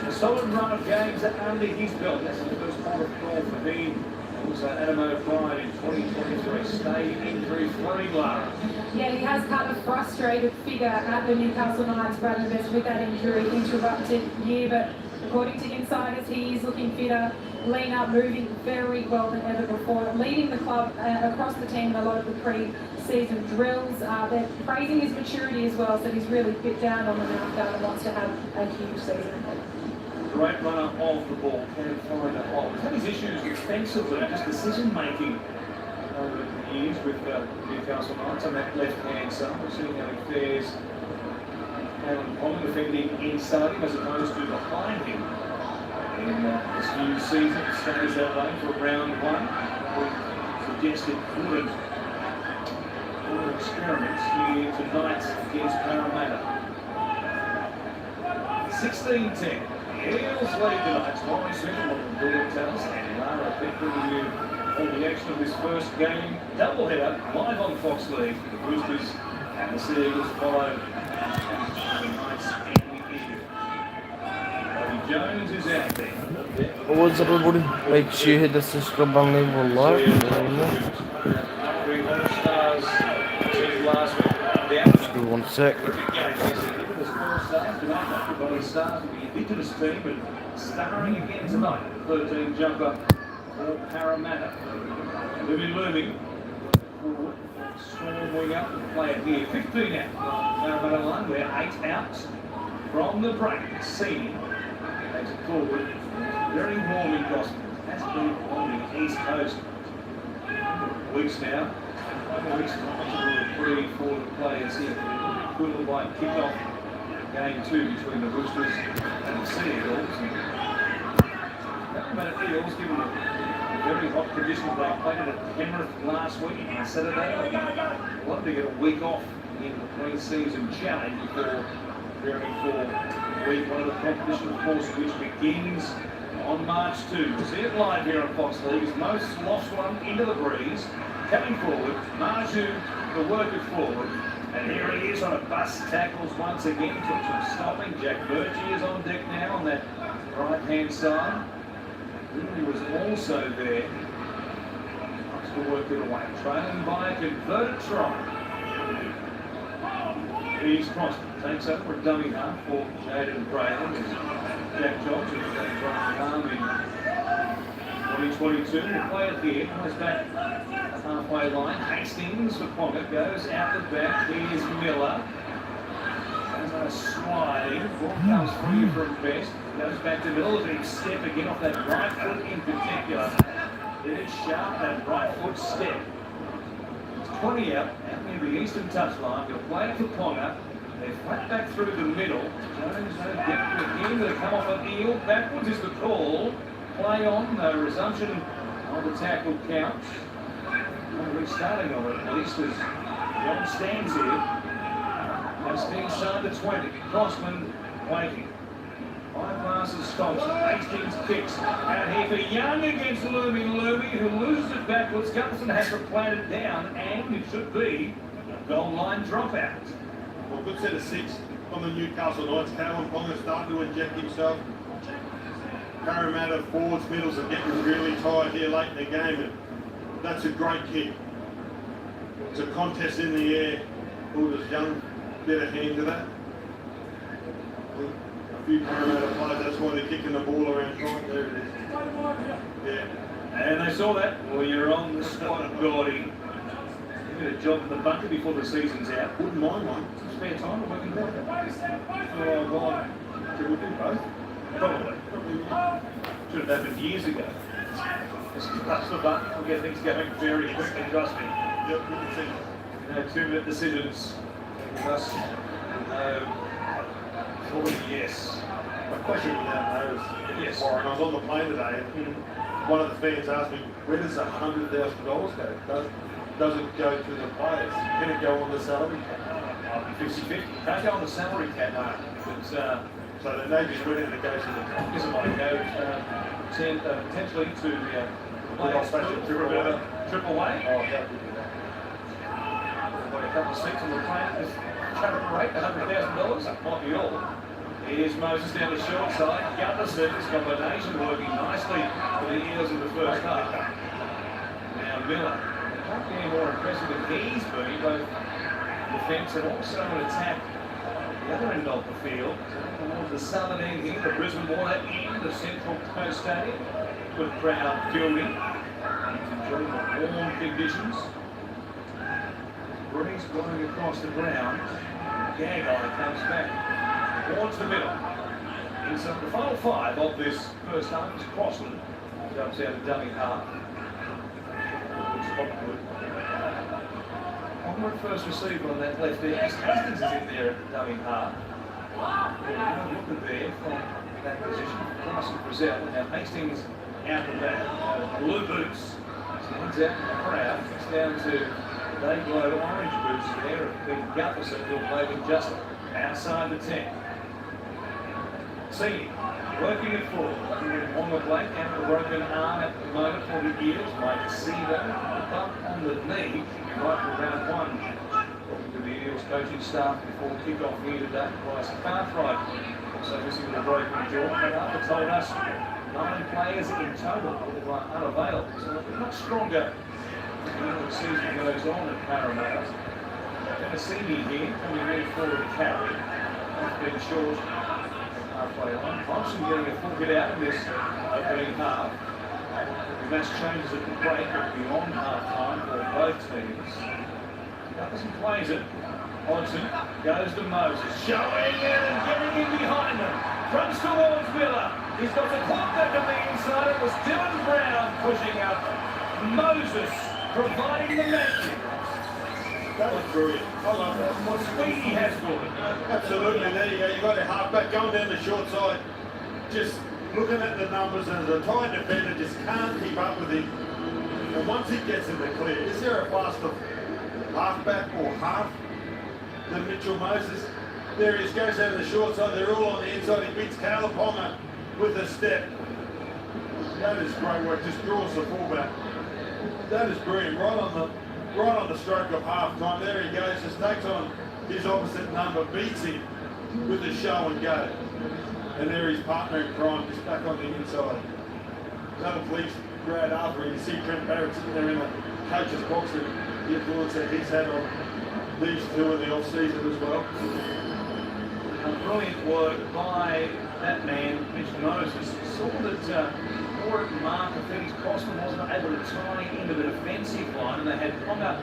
a solid run of games under his belt. That's the first port of call for him. Also, Adam O'Brien in 2023 stayed injury-free, Lara. Yeah, he has cut a frustrated figure at the Newcastle Knights, Brandon Best, with that injury interrupted year, but according to insiders, he is looking fitter, leaner, moving very well than ever before, leading the club across the team in a lot of the pre-season drills. They're praising his maturity as well, so he's really fit down on the mount guard and wants to have a huge season ahead. Great runner off the ball, can find a hole. He's had his issues defensively, just decision-making over the years with Newcastle Knights on that left-hand side. We're seeing how he fares. Alan Pond defending inside him as opposed to behind him. In this new season, it stays that way for round 1. We suggested good experiments here tonight against Parramatta. 16-10. The Eels lead tonight. Molly Smith and Gordon Tallis and Lara Pitt bringing you all the action of this first game. Doubleheader live on Fox League. The Roosters and the Sea Eagles follow the Knights and the Eagles. Jones is out there. What's everybody? Make sure you hit the subscribe button, leave a like. Just give 1 sec. Stars will be Indigenous team and starring again tonight. 13 jumper for Parramatta. Looming. Strong wing up and play it here. 15 out. Parramatta line. We're 8 out from the break. Senior takes it forward. Very warm in Gospel. Has been warm in the East Coast. Weeks now. Weeks free for the players here. Equivalent by kick-off. Game 2 between the Roosters and the Sea Eagles. Parramatta Eagles, given the very hot conditions they played at Penrith last week on Saturday, wanted to get a week off in the pre-season challenge before preparing for week 1 of the competition, of course, which begins on March 2. We'll see it live here on Fox Leagues. Most lost one into the breeze, coming forward. Marju, the worker forward. And here he is on a bus, tackles once again, took some stopping. Jack Birchie is on deck now on that right-hand side. He was also there. Wants to work it away. Trailing by a converted try. He's crossed. Takes over a dummy half for Jaden Braylon. Jack Johnson has been running arm in 2022. We'll play it here. Comes back halfway line. Hastings for Pocket goes out the back. Here's Miller. There's a sliding. Ball comes free from Best. Goes back to middle. Big step again off that right foot in particular. It is sharp, that right foot step. It's 20 out near the eastern touchline. He'll play it for Ponga. They're flat back through the middle. Jones no depth again. They come off an eel. Backwards is the call. Play on. No resumption of the tackle count. No restarting of it, at least as John stands here. That's inside the 20. Crossman waiting. 5 passes stops. Hastings kicks. Out here for Young against Loomy, who loses it backwards. Gunnison has to plant it down, and it should be a goal line dropout. Well, good set of 6 from the Newcastle Knights. Calvin Ponga starting to inject himself. Parramatta forwards, middles are getting really tired here late in the game. And that's a great kick. It's a contest in the air. Does Young get a hand to that? A few Parramatta players, that's why they're kicking the ball around trying. There it is. Yeah. And they saw that. Well, you're on the spot, Gordy. You get a job in the bunker before the season's out. Wouldn't mind one. Some spare time, we're working better. Oh, God. Should we do both? Probably. Should have happened years ago. Just touch the button, we'll get things going very quickly, trust me. Yep, good decision. No 2-minute decisions. Just, yes. My question without notice. Yes. Warren, I was on the plane today, and one of the fans asked me, where does $100,000 go? Does it go to the players? Can it go on the salary cap? 50-50. Can't go on the salary cap, no. But, so then they just went in and it goes to the top. Because it might go potentially to the players for a triple way. Oh, yeah, we do that. Got a couple of seats on the plane. This current rate, $100,000. That might be all. Here's Moses down the short side. Gutless this combination working nicely for the Eels in the first half. Now Miller. They can't be any more impressive than he's been, both defence and also an attack the other end of the field. Towards the southern end here, the Brisbane Water end of Central Coast Stadium. Good crowd building. Enjoying the warm conditions. Breeze blowing across the ground. Gagai comes back towards the middle. Inside the final 5 of this first half is Crossland. Jumps out a dummy half. Onward first receiver on that left edge. Hastings is in there at the dummy half. Looking there from that position. Crossing Brazil. Now Hastings out the back. Blue boots. Stands out in the crowd. Gets down to they glow orange boots there. Big Gutherson will play with just outside the 10. See, working it forward. On the blade, and the broken arm at the moment for the Eels. Mike Seaver, bump on the knee, right for round 1. Talking to the Eels coaching staff before kick-off here today. Bryce Cartwright also missing with a broken jaw. But Arthur told us 9 players in total who are unavailable. So they're much stronger as the season goes on at Parramatta. Going to see me here, coming in for the carry. Been short halfway line. Thompson getting a full hit out in this opening half. The match changes at the break, but beyond half-time for both teams. Gutherson plays it. Hodgson goes to Moses, showing it and getting in behind them. Runs towards Miller. He's got the clock back on the inside. It was Dylan Brown pushing up. Moses providing the magic. That was brilliant. I love that. What speed he has for it. Absolutely. There you go. You've got a halfback going down the short side. Just looking at the numbers, and the tight defender just can't keep up with him. And once he gets in the clear, is there a faster halfback or half than Mitchell Moses? There he is, goes down the short side. They're all on the inside. He beats Kalaponga with a step. That is great work. Just draws the fullback. That is brilliant. Right on the stroke of half time. There he goes. Just takes on his opposite number, beats him with the show and go. And there his partner in crime, just back on the inside. That'll please Brad after. You see Trent Barrett sitting there in the coach's box and the influence that he's had on these two in the off-season as well. Brilliant work by that man, Mitch Moses. Saw that Warwick Marker, Fergus Crossman wasn't able to tie into the defensive line, and they had Ponga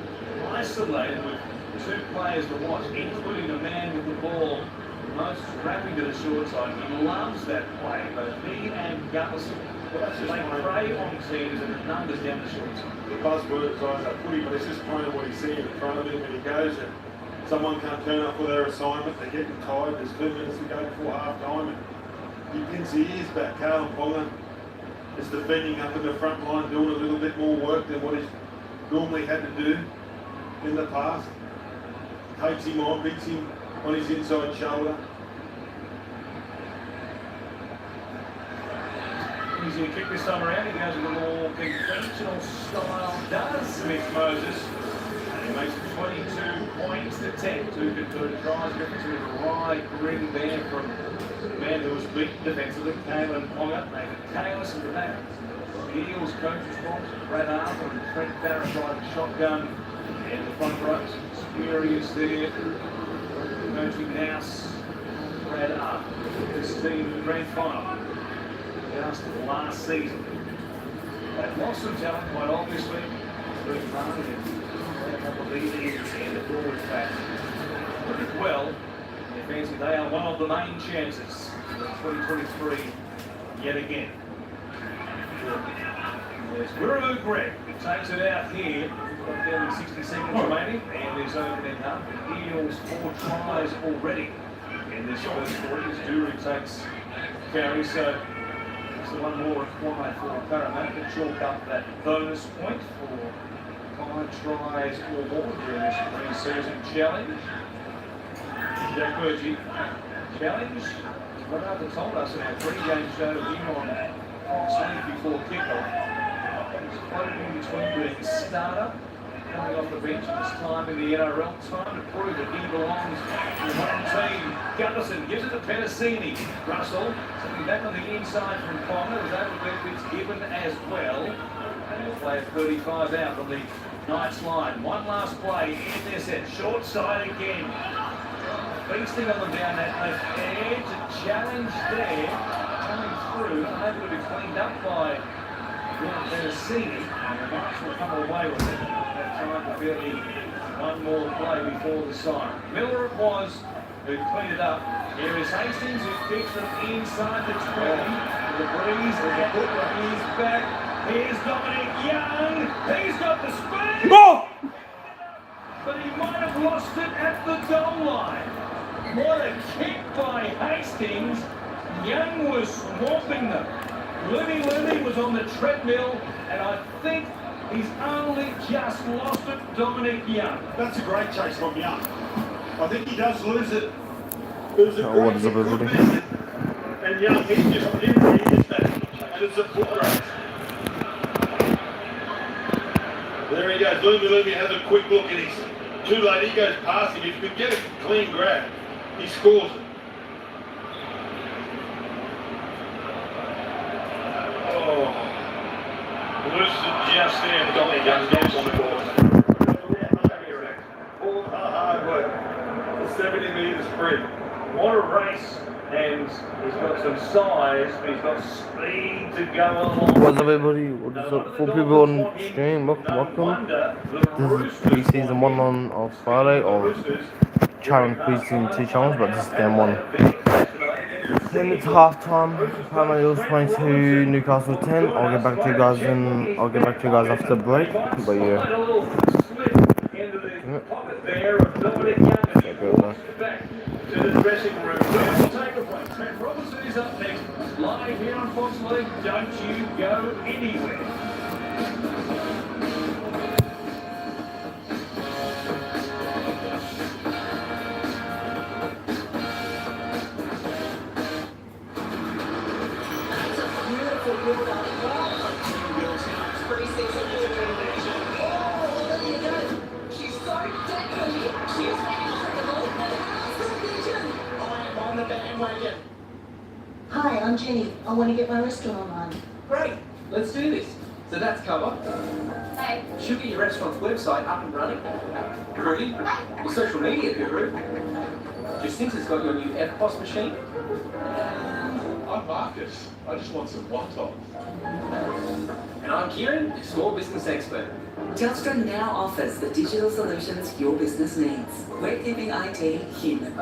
isolated with 2 players to watch, including a man with the ball. Moses wrapping to the short side. He loves that play. Both he and Gutherson, they prey on teams and the numbers down the short side. The buzzword guys are footy, but it's just kind of what he's seeing in front of him when he goes, and someone can't turn up for their assignment. They're getting tired. There's 2 minutes to go before half time, and he pins the ears back. Kalaponga is defending up in the front line, doing a little bit more work than what he's normally had to do in the past. Takes him on, beats him on his inside shoulder. He's going to kick this time around. He goes with a more conventional style. Does Mitch Moses. And he makes it 22 points to 10. 2 converted tries. Difference with a right ring there from the man who was beaten defensively, Kalen Ponga. David Kalis in the back. The Eels coaches box. Brad Arthur and Trent Barrett riding shotgun in the front rows. Spurious there. Coaching Nouse. Brad Arthur. This team grand final. Just last season. They've lost some talent quite obviously. Bruce Martin and a couple of these in the forward pack. Pretty well. Defensively, they are one of the main chances for 2023 yet again. There's Guru Greg. He takes it out here. Got barely 60 seconds remaining. And there's opening up. The Eels 4 tries already in this first quarter. As Duru takes carry. So one more required for Parramatta to chalk up that bonus point for 5 tries or more during this pre-season challenge. Jack Burgee challenge. What Arthur told us in our pre-game show here on Fox League before kickoff. He's floating in between being starter, coming off the bench this time in the NRL. Time to prove that he belongs to one team. Gutherson gives it to Penasini. Russell sitting back on the inside from Ponga. Was able to get bits given as well. And he'll play a 35 out on the Knights line. One last play in their set. Short side again. Feasting on them down that left edge. A challenge there. Coming through. Unable to be cleaned up by Penasini. And the Knights will come away with it. That time to barely one more play before the siren. Miller it was who cleaned it up. Here is Hastings who kicks them inside the 20. The breeze and he's back. Here's Dominic Young. He's got the speed. Oh! But he might have lost it at the goal line. What a kick by Hastings. Young was swamping them. Looney was on the treadmill, and I think he's only just lost it, Dominic Young. That's a great chase from Young. I think he does lose it. It was a great What is up, everybody? And Young, he's just his back. And it's a foot race. There he goes. Lumi has a quick look and he's too late. He goes past him. If he could get a clean grab, he scores it. Donny Young gets on the board. All the hard work. The 70 metre sprint. What a race. And he's got some size, but he's got speed to go along. What's up, everybody? What is up? For people on stream, welcome. This is pre-season 1 on Friday, or challenge pre-season 2 challenge, but this is game 1. Then it's half time. Parramatta Eels playing to Newcastle 10. I'll get back to you guys after the break. But yeah. To the dressing room. We'll take a break. Matt Robertson is up next. Live here on Fox League. Don't you go anywhere. Hi, I'm Jenny. I want to get my restaurant online. Great, let's do this. So that's cover. Hey. Should get your restaurant's website up and running. Rudy, your social media guru. Jacinta's got your new FPOS machine. I'm Marcus. I just want some one-top. And I'm Kieran, small business expert. Telstra now offers the digital solutions your business needs. We're keeping IT human.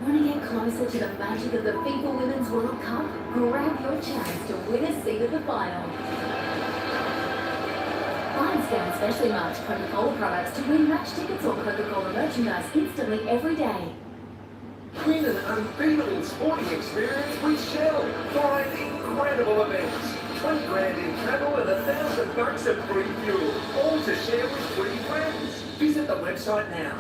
Want to get closer to the magic of the FIFA Women's World Cup? Grab your chance to win a seat at the final. Find Scan specially marked Coca-Cola products to win match tickets or Coca-Cola merchandise instantly every day. Win an unbeatable sporting experience with Shell. Find incredible events. 20 grand in travel and $1,000 of free fuel. All to share with 3 friends. Visit the website now.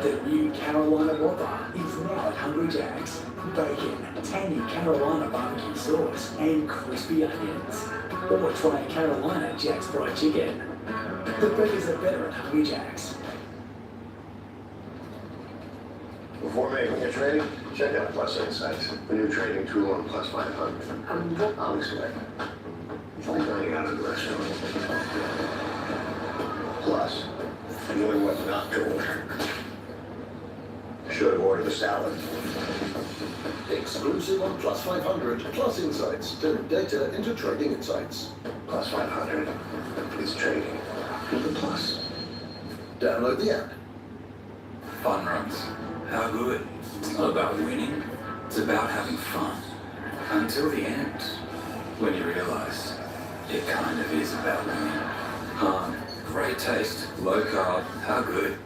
The new Carolina Whopper is now at Hungry Jack's. Bacon, tangy Carolina barbecue sauce, and crispy onions. Or try a Carolina Jack's fried chicken. The burgers are better at Hungry Jack's. Before making a trade, check out Plus Insights, the new trading tool on Plus 500. I'll explain. It's like dining out at a restaurant. Plus, knowing what not to order. Should have ordered a salad. Exclusive on Plus 500. Plus Insights. Turn data into trading insights. Plus 500 is trading with a plus. Download the app. Fun runs. How good? It's not about winning. It's about having fun. Until the end. When you realize it kind of is about winning. Great taste. Low carb. How good?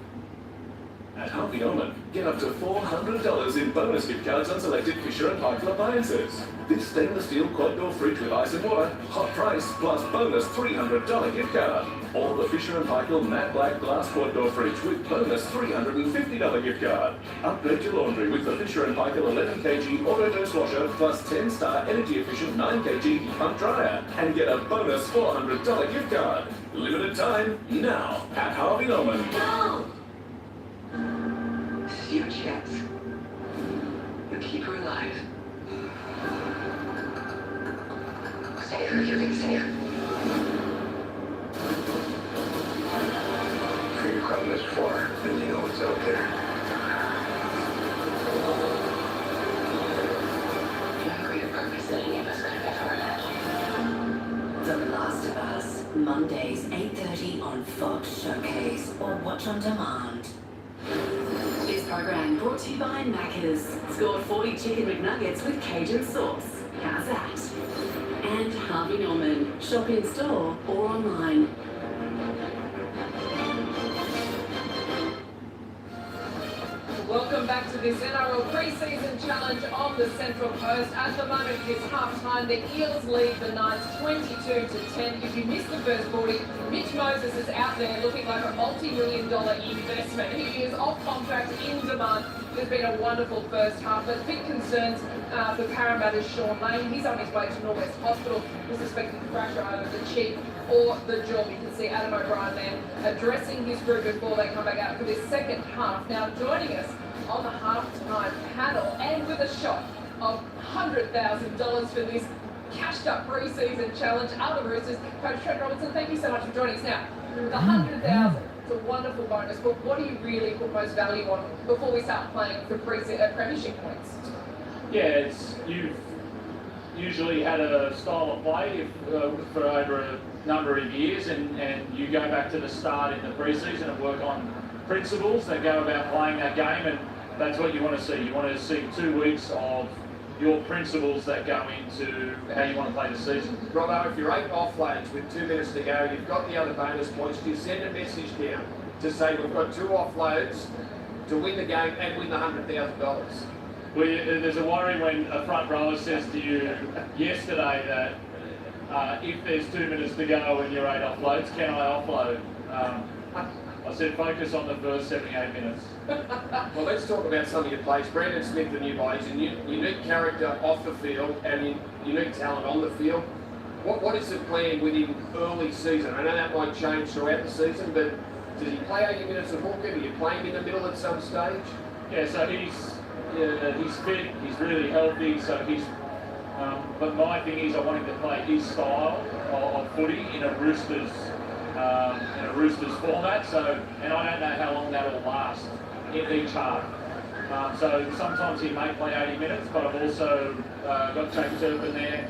At Harvey Norman, get up to $400 in bonus gift cards on selected Fisher & Paykel appliances. This stainless steel quad-door fridge with ice and water, hot price, plus bonus $300 gift card. Or the Fisher & Paykel matte black glass quad-door fridge with bonus $350 gift card. Upgrade your laundry with the Fisher & Paykel 11 kg auto dishwasher plus 10-star energy-efficient 9 kg heat pump dryer. And get a bonus $400 gift card. Limited time, now, at Harvey Norman. No! Your chance. You keep her alive. Save her, you can save her. For you come this far, then you know what's out there. You have a greater purpose than any of us could have ever imagined. The Last of Us, Mondays 8:30 on Fox Showcase or watch on demand. This program brought to you by Macca's. Scored 40 chicken McNuggets with Cajun sauce. How's that? And Harvey Norman. Shop in store or online. Welcome back to this NRL pre-season challenge on the Central Coast. At the moment, it is half-time. The Eels lead the Knights 22-10. If you missed the first 40, Mitch Moses is out there looking like a multi-million-dollar investment. He is off contract, in demand. There's been a wonderful first half, but big concerns for Parramatta's Sean Lane. He's on his way to Norwest Hospital with suspected fracture either the cheek or the jaw. You can see Adam O'Brien there addressing his group before they come back out for this second half. Now joining us on the half-time panel and with a shot of $100,000 for this cashed up pre-season challenge. Are the Roosters? Coach Trent Robinson, thank you so much for joining us. Now, the $100,000, it's a wonderful bonus, but what do you really put most value on before we start playing for premiership points? Yeah, you've usually had a style of play for over a number of years, and you go back to the start in the pre-season and work on principles that go about playing that game, and that's what you want to see. You want to see 2 weeks of your principles that go into how you want to play the season. Robbo, if you're 8 offloads with 2 minutes to go, you've got the other bonus points, do you send a message down to say we've got 2 offloads to win the game and win the $100,000? Well, there's a worry when a front rower says to you yesterday that if there's 2 minutes to go and you're 8 offloads, can I offload? I said focus on the first 78 minutes. Well, let's talk about some of your plays. Brandon Smith, the new bodies, and unique character off the field and unique talent on the field. What is the plan with him early season? I know that might change throughout the season, but does he play 80 minutes of hooker? Do you play him in the middle at some stage? Yeah, so he's fit, he's really healthy, so but my thing is I want him to play his style of footy in a Roosters format, and I don't know how long that will last in each half. So sometimes he may play 80 minutes, but I've also got James Turpin there.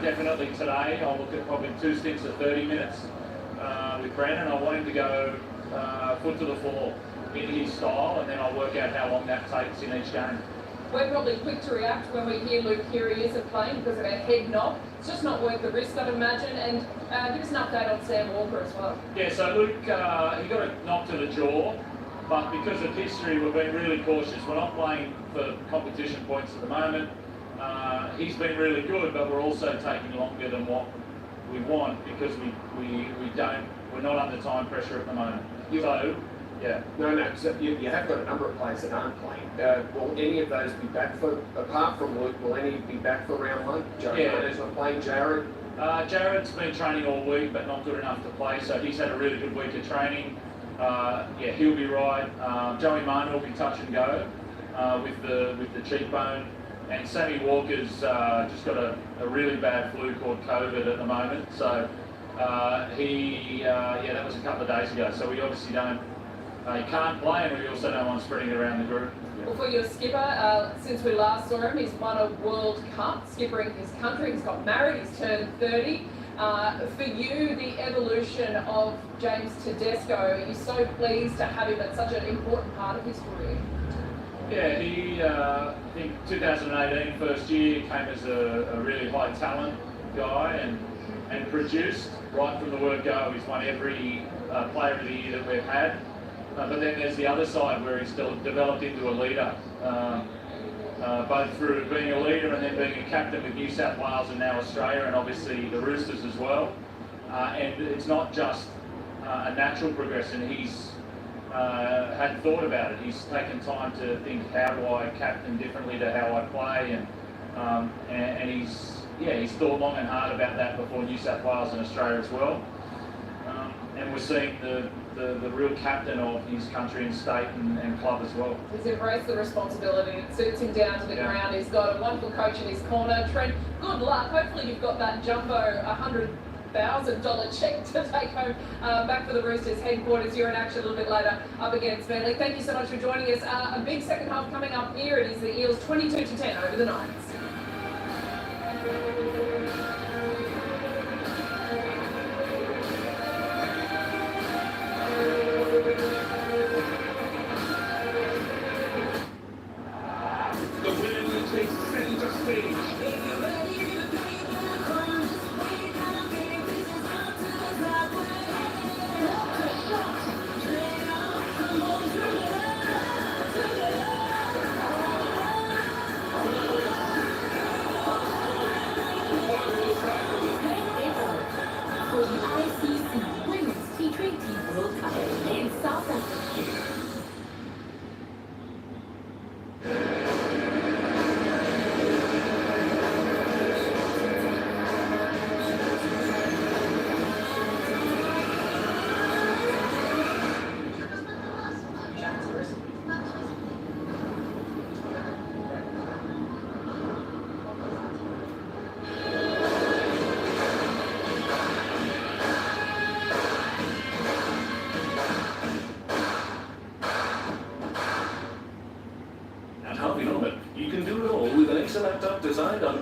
Definitely today I'll look at probably 2 stints of 30 minutes with Brandon. I want him to go foot to the floor in his style, and then I'll work out how long that takes in each game. We're probably quick to react when we hear Luke Keary isn't playing because of our head knock. It's just not worth the risk, I'd imagine. And give us an update on Sam Walker as well. Yeah, so Luke, he got a knock to the jaw, but because of history, we've been really cautious. We're not playing for competition points at the moment. He's been really good, but we're also taking longer than what we want because we're not under time pressure at the moment. Yeah. No. So you have got a number of players that aren't playing. Will any of those be back apart from Luke, will any be back for round 1? Jared's not playing. Jared? Jared's been training all week, but not good enough to play, so he's had a really good week of training. He'll be right. Joey Martin will be touch and go with the cheekbone. And Sammy Walker's just got a really bad flu called COVID at the moment, so that was a couple of days ago, so we obviously he can't play, and we also don't want spreading it around the group. Well, for your skipper, since we last saw him, he's won a World Cup, skippering his country. He's got married, he's turned 30. For you, the evolution of James Tedesco, are you so pleased to have him at such an important part of his career? Yeah, he, I think 2018, first year, came as a really high talent guy and produced right from the word go. He's won every player of the year that we've had. But then there's the other side where he's still developed into a leader, both through being a leader and then being a captain with New South Wales and now Australia, and obviously the Roosters as well. And it's not just a natural progression. He's had thought about it. He's taken time to think, how do I captain differently to how I play, and he's thought long and hard about that before New South Wales and Australia as well. And we're seeing the real captain of his country and state and club as well. He's embraced the responsibility. It suits him down to the ground. He's got a wonderful coach in his corner. Trent, good luck. Hopefully you've got that jumbo $100,000 check to take home back for the Roosters headquarters. You're in action a little bit later up against Manly. Thank you so much for joining us. A big second half coming up here. It is the Eels 22-10 over the Knights. The wind takes center stage.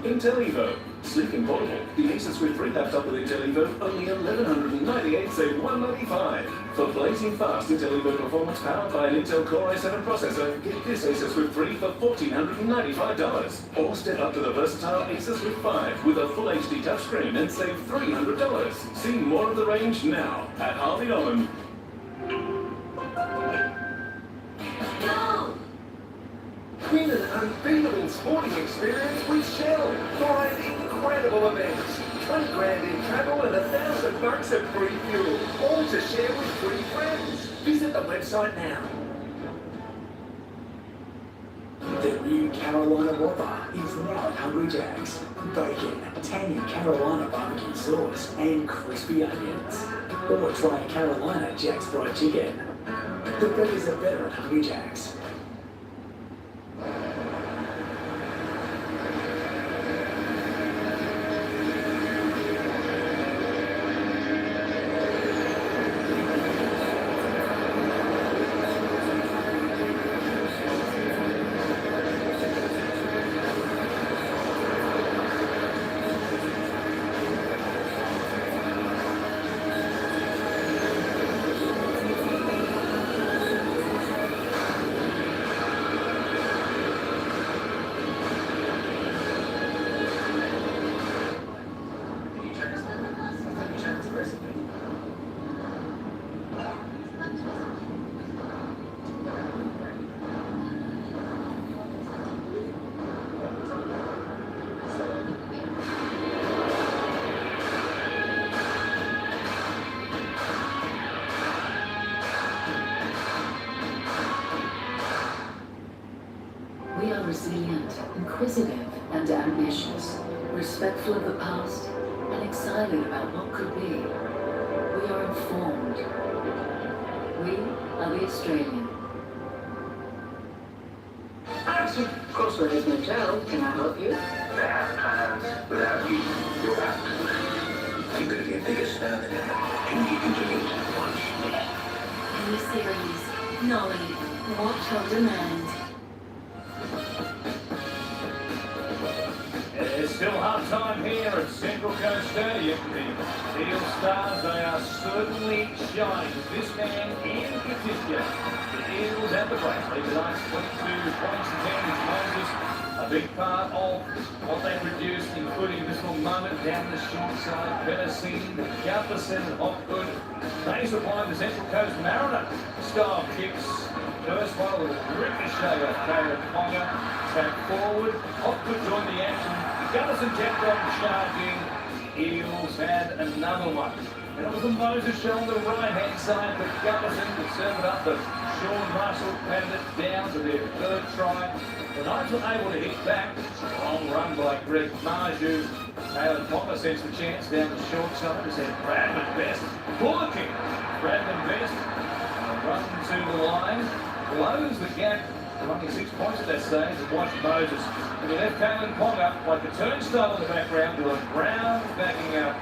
IntelliVo. Sleek and portable. The Asus with 3 laptop with IntelliVo, only $1,198, save $195. For blazing fast IntelliVo performance powered by an Intel Core i7 processor, get this Asus with 3 for $1,495. Or step up to the versatile Asus with 5 with a full HD touchscreen and save $300. See more of the range now at Harvey Norman. Go! Win an unbeatable sporting experience with Shell. 5 incredible events. 20 grand in travel and $1,000 of free fuel. All to share with 3 friends. Visit the website now. The new Carolina Whopper is now at Hungry Jack's. Bacon, tangy Carolina barbecue sauce, and crispy onions. Or try a Carolina Jack's fried chicken. The burgers are better at Hungry Jack's. We are resilient, inquisitive, and ambitious, respectful of the past, and excited about what could be. We are informed. We are the Australian. Crossroads Motel, can I help you? They have plans. Without you, you're absent. You're going to be a bigger star than ever. And you can do it once. New series, Nolly, watch on demand. It's still half time here at Central Coast Stadium. The Eels stars, they are certainly shining. This man in particular. The Eels at the break. Lead tonight's 22 points and 10 with Moses. A big part of what they produced, including this little moment down the short side. Benassine, Gutherson, and Hopgood. They supply the Central Coast Mariner style kicks. First one with a ricochet off Caleb Ponga. Back forward. Hopgood joined the action. Gutherson kept on charging. Eels had another one. And it was a Moses show on the right-hand side, but Gutherson could serve it up, but Sean Russell patted it down to their third try. The Knights were able to hit back. Strong run by Greg Marju. Taylor Ponga sends the chance down the short side. He said Bradman Best. Bullocking. Bradman Best. Run to the line. Close the gap. Only 6 points at that stage. And watch Moses. And he left Taylor Ponga like a turnstile in the background. Dylan Brown backing up.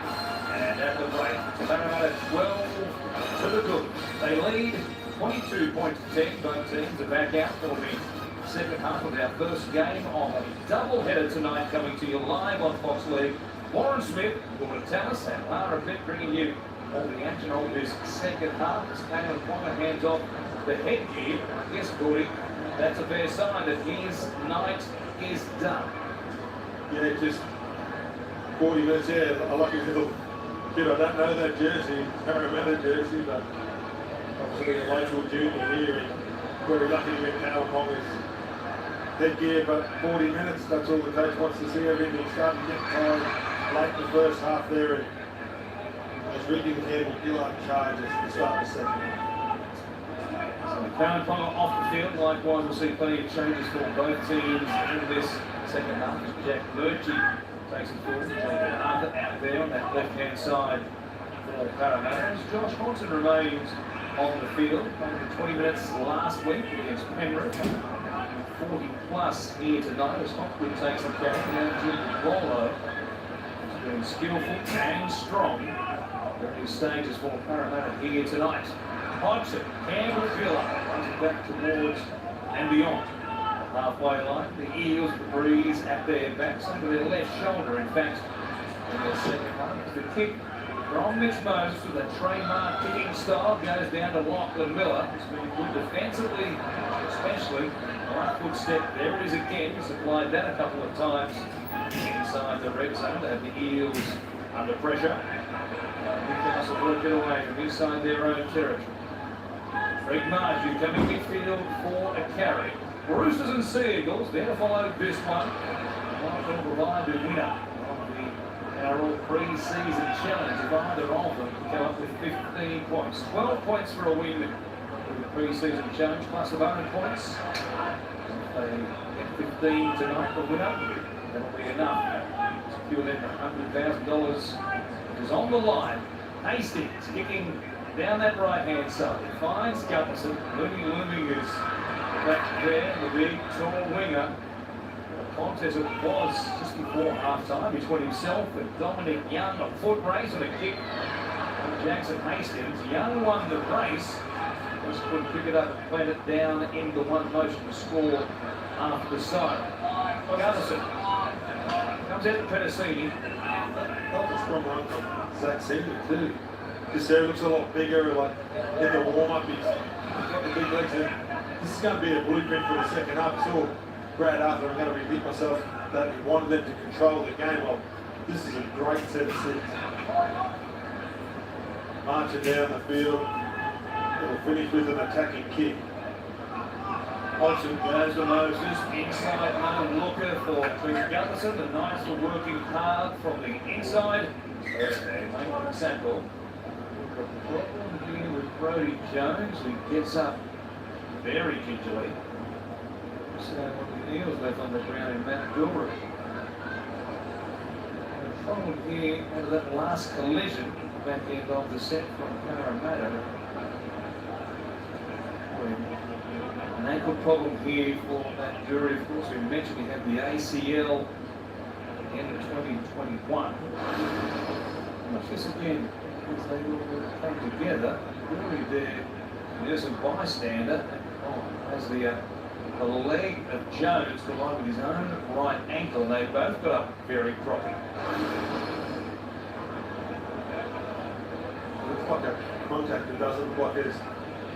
And at the break, Parramatta 12 to the good. They lead 22 points to 10. Both teams are back out for the second half of our first game on a double-header tonight, coming to you live on Fox League. Warren Smith, Gordon Tallis, and Lara Pitt bringing you all the action of this second half as Taylor Ponga hands off the headgear. Yes, Gordy, that's a fair sign that his night is done. Yeah, just 40 minutes, yeah, a lucky little kid. I don't know that jersey, Parramatta jersey, but obviously a local junior here, and very lucky to get Taylor Ponga's headgear, but 40 minutes, that's all the coach wants to see. Everything starting to get tired late in the first half there, and as Ricky and Gillard charges to start the second half. Taylor Ponga off the field. Likewise, we'll see plenty of changes for both teams in this second half. Jack Murchie takes it forward, taking Arthur out there on that left-hand side for Parramatta. As Josh Hodgson remains on the field, played 20 minutes last week against Penrith. 40 plus here tonight as Hopgood takes the carry. Now Jim Rollo has been skillful and strong at these stages for Parramatta here tonight. Hodgson, Campbell Villa, runs it back towards and beyond. halfway line. The Eels, the breeze at their backs, under their left shoulder, in fact, in their second half. The kick from Mitch Moses with a trademark kicking style goes down to Lachlan Miller. He's been good defensively, especially. Right foot step, there it is again. He's applied that a couple of times inside the red zone. They have the Eels under pressure. Newcastle work it away from inside their own territory. Greg Marju coming midfield for a carry. Roosters and Seagulls there to follow this one. One will provide the winner of the NRL pre-season challenge if either of them can come up with 15 points. 12 points for a win with the pre-season challenge plus a bonus points. If they get 15 tonight, the winner, that'll be enough. Secure them $100,000 is on the line. Hastings kicking down that right-hand side. Finds Gutherson. Looming is back there, the big, tall winger. The contest it was just before half-time between himself and Dominic Young. A foot race and a kick from Jackson Hastings. Young won the race. Just couldn't pick it up and plant it down into one motion to score after the side. Gutherson comes out to Pedicini. That was strong run from Zach Seaman too. This area looks a lot bigger, like in the warm-up, he's got the big legs in. This is going to be a blueprint for the second half. I saw Brad Arthur, I'm going to repeat myself, that he wanted them to control the game. Well, this is a great set of six. Marching down the field, it'll finish with an attacking kick. Hodgson goes to Moses, inside no looker for Chris Gutherson. The Knights were working hard from the inside. And Sample. The problem here with Brodie Jones, who gets up very gingerly. So what the Eels left on the ground in Matt Gilbert. The problem here out of that last collision, back end of the set from Parramatta. An ankle problem here for that jury. Of course, we mentioned he had the ACL at the end of 2021. Watch this again, as they all come together. Really there, there's a bystander. As the leg of Jones collided with his own right ankle. They both got up very croppy. Looks like a contact that doesn't look like there's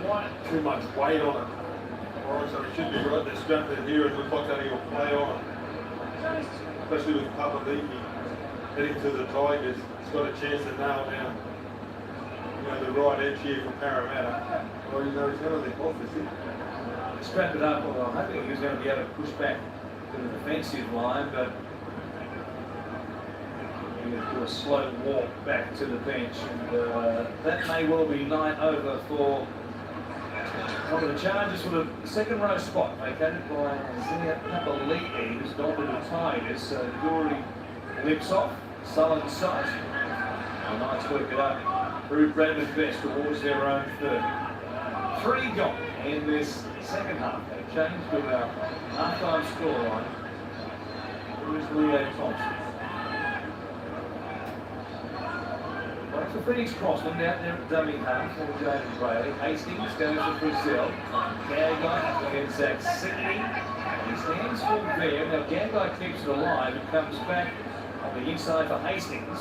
quite too much weight on it. Alright, so it should be right there, strapped in here, and looks like that he'll play on it. Especially with Papadiki heading to the Tigers, he's got a chance to nail down, you know, the right edge here for Parramatta. Well, you know, he's going to leap off, is he? Strap it up, well, I think he was going to be able to push back to the defensive line, but he would do a slow walk back to the bench, and that may well be night over for one of the Chargers for the second row spot, vacated by Isaiah Papali'i, who's gone to the Tigers. So Dory lips off, sullen sight. The Knights work it up through Bradman Best towards their own 30. 3 gone in this second half. They changed to our half-time scoreline. Here's Leo Thompson. Back to Phoenix Crossland out there at dummy half for Jaden Braley. Hastings goes to Brazil. Gagai against Zach Sydney. He stands full there. Now Gagai keeps it alive and comes back on the inside for Hastings.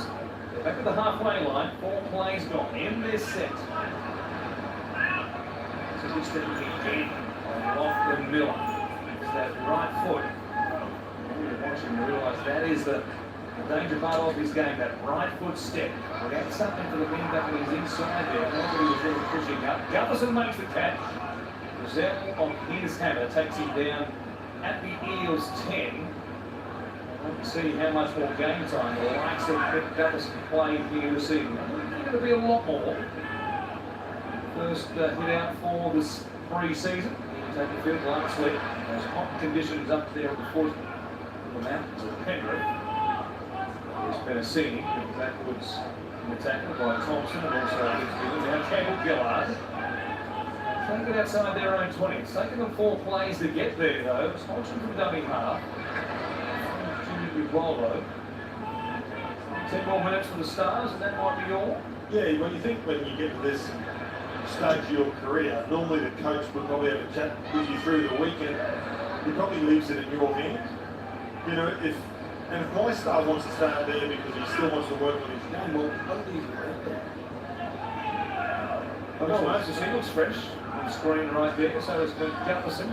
They're back at the halfway line. 4 plays gone in this set. So this thing again on Lachlan Miller. It's that right foot. When you watch him, you realise that is the danger part of his game, that right foot step. Without something for the wing back when he's inside there. Nobody was really pushing up. Gutherson makes the catch. Brazil on his hammer takes him down at the Eels 10. Let's see how much more game time the likes of Gutherson played here this evening. I think there's going to be a lot more. First hit out for this pre-season. He'll take the field last week. Those hot conditions up there at the foot of the mountains of Penrith. There's Pedicini, backwards in the tackle by Thompson, and also now Campbell Gillard. Trying to get outside their own 20. It's taken them 4 plays to get there, though. It's Hodgson from dummy half. Jimmy Gualdo. 10 more minutes for the Stars, and that might be all. Yeah, when you think when you get to this stage of your career, normally the coach would probably have a chat with you through the weekend. he probably leaves it in your hands. You know, if my star wants to stay out there because he still wants to work on his game, well, don't leave him out there. Moses, he looks fresh on the screen right there, so it's Gutherson.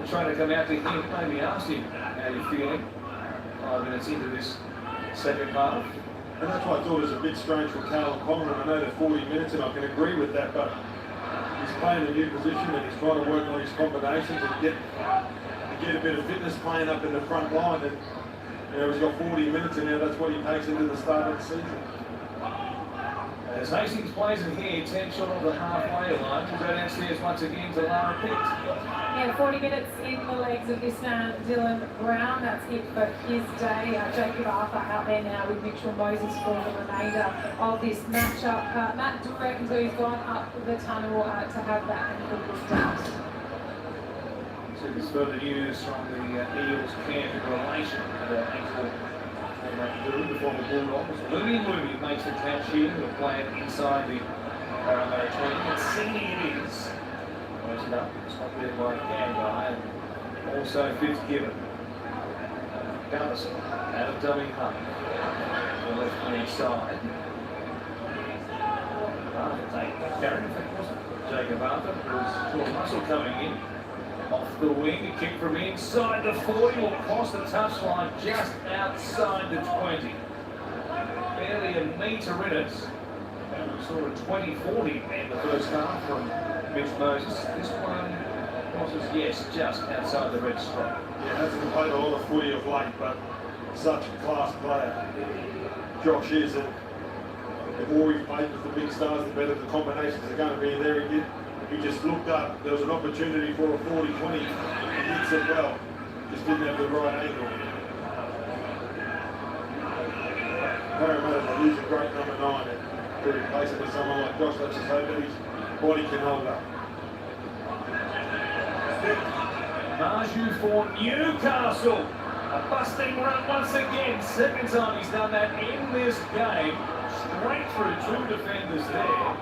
The trainer come out to him, maybe asked him how you're feeling 5 minutes into this second half. And that's why I thought it was a bit strange for Callum Coleman. I know they're 40 minutes and I can agree with that, but he's playing a new position and he's trying to work on his combinations and get a bit of fitness playing up in the front line. And you know, he's got 40 minutes and now that's what he takes into the start of the season. As Hastings plays in here, 10 short of the halfway line. We'll go downstairs once again to Lara Pitt. Yeah, 40 minutes in the legs of this man, Dylan Brown. That's it for his day. Jacob Arthur out there now with Mitchell Moses for the remainder of this matchup. Matt Durek, who's gone up the tunnel to have that ankle looked at. So there's further news from the EELS camp in relation to the ankle. The former Bulldogs. Looney makes the catch here. He'll play it inside the Parramatta training. And Sydney it is. Close it up. It's not there by Gandhi. And also Fitzgibbon. Gutherson out of dummy half. The left hand side. Arthur take that carry. Jacob Arthur. There's Sean Russell coming in. Off the wing, a kick from inside the 40 will cross the touchline just outside the 20. Barely a metre in it. And we saw a 20-40 in the first half from Mitch Moses. This one crosses, yes, just outside the red stripe. Yeah, hasn't played a lot of footy of late, but such a class player. Josh is, and the more he plays with the big stars, the better the combinations are going to be. And there he did. He just looked up, there was an opportunity for a 40-20, he hits it well, just didn't have the right angle. Parramatta, they lose a great number 9 and to replace it with someone like Josh. Let's just hope that his body can hold up. Marju for Newcastle, a busting run once again, second time he's done that in this game, straight through 2 defenders there.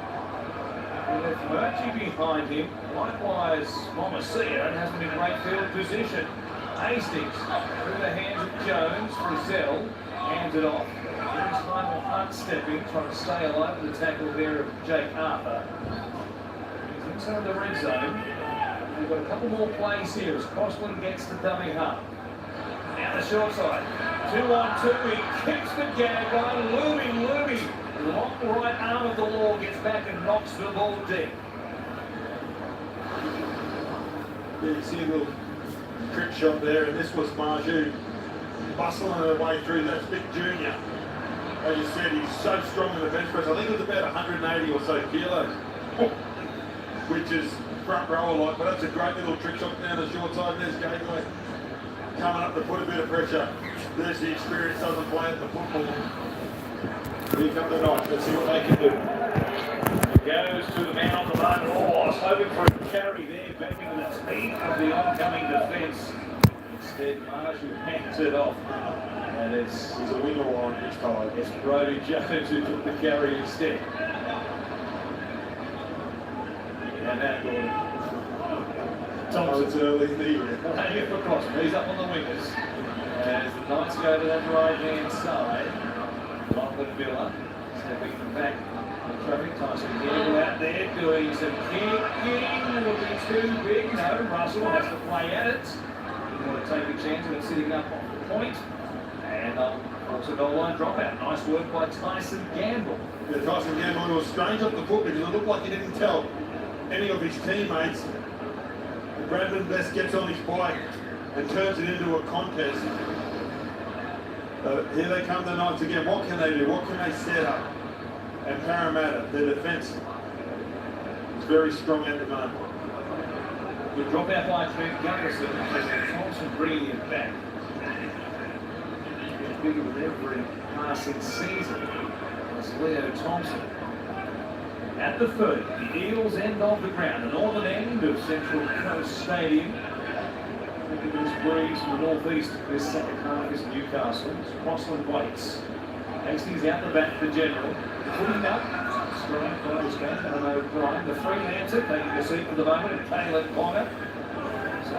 With Murchie behind him, likewise Momasia hasn't been in great field position. Hastings through the hands of Jones, Frizzell hands it off. Here's Lionel Hunt stepping, trying to stay alive with the tackle there of Jake Arthur. He's inside the red zone. We've got a couple more plays here as Crossland gets the dummy half. Now the short side, 2-on-2, he kicks the gag line, looming. Long right arm of the law gets back and knocks the ball deep. Yeah, you see a little trick shot there, and this was Marju bustling her way through. That's Big Junior. As you said, he's so strong in the bench press. I think it was about 180 or so kilos, which is front rower like, but that's a great little trick shot down the short side. There's Gateway coming up to put a bit of pressure. There's the experience, doesn't play at the football. Here come the Knights, let's see what they can do. It goes to the man on the line. Oh, hoping for a carry there, back into the teeth of the oncoming defence. Instead, Marshall hands it off. And it's a winger on this time. It's Brodie Jones who took the carry instead. And that Gordon. Thompson's early in the year. Hanging for Crossman, he's up on the wingers. As the Knights go to that right-hand side. Lachlan Miller stepping back on traffic. Tyson Gamble out there doing some kicking. Will be too big. No, Russell has to play at it. You want to take a chance of it sitting up off the point. And also goal line dropout. Nice work by Tyson Gamble. Yeah, Tyson Gamble was strange off the foot because it looked like he didn't tell any of his teammates. And Brandon Best gets on his bike and turns it into a contest. Here they come the Knights again. What can they do? What can they set up? And Parramatta, their defence is very strong at the moment. The drop out by Trent Gutherson as Thompson bringing it back. It's bigger with every passing season. That's Leo Thompson. At the 30, the Eels end of the ground, the northern end of Central Coast Stadium. Look at this breeze from the northeast. This second half is Newcastle. Crossland waits. Hastings out the back for General. Putting up. Strike by this game. I don't know, Brian. The Freelancer taking the seat for the moment. And Caleb Connor. So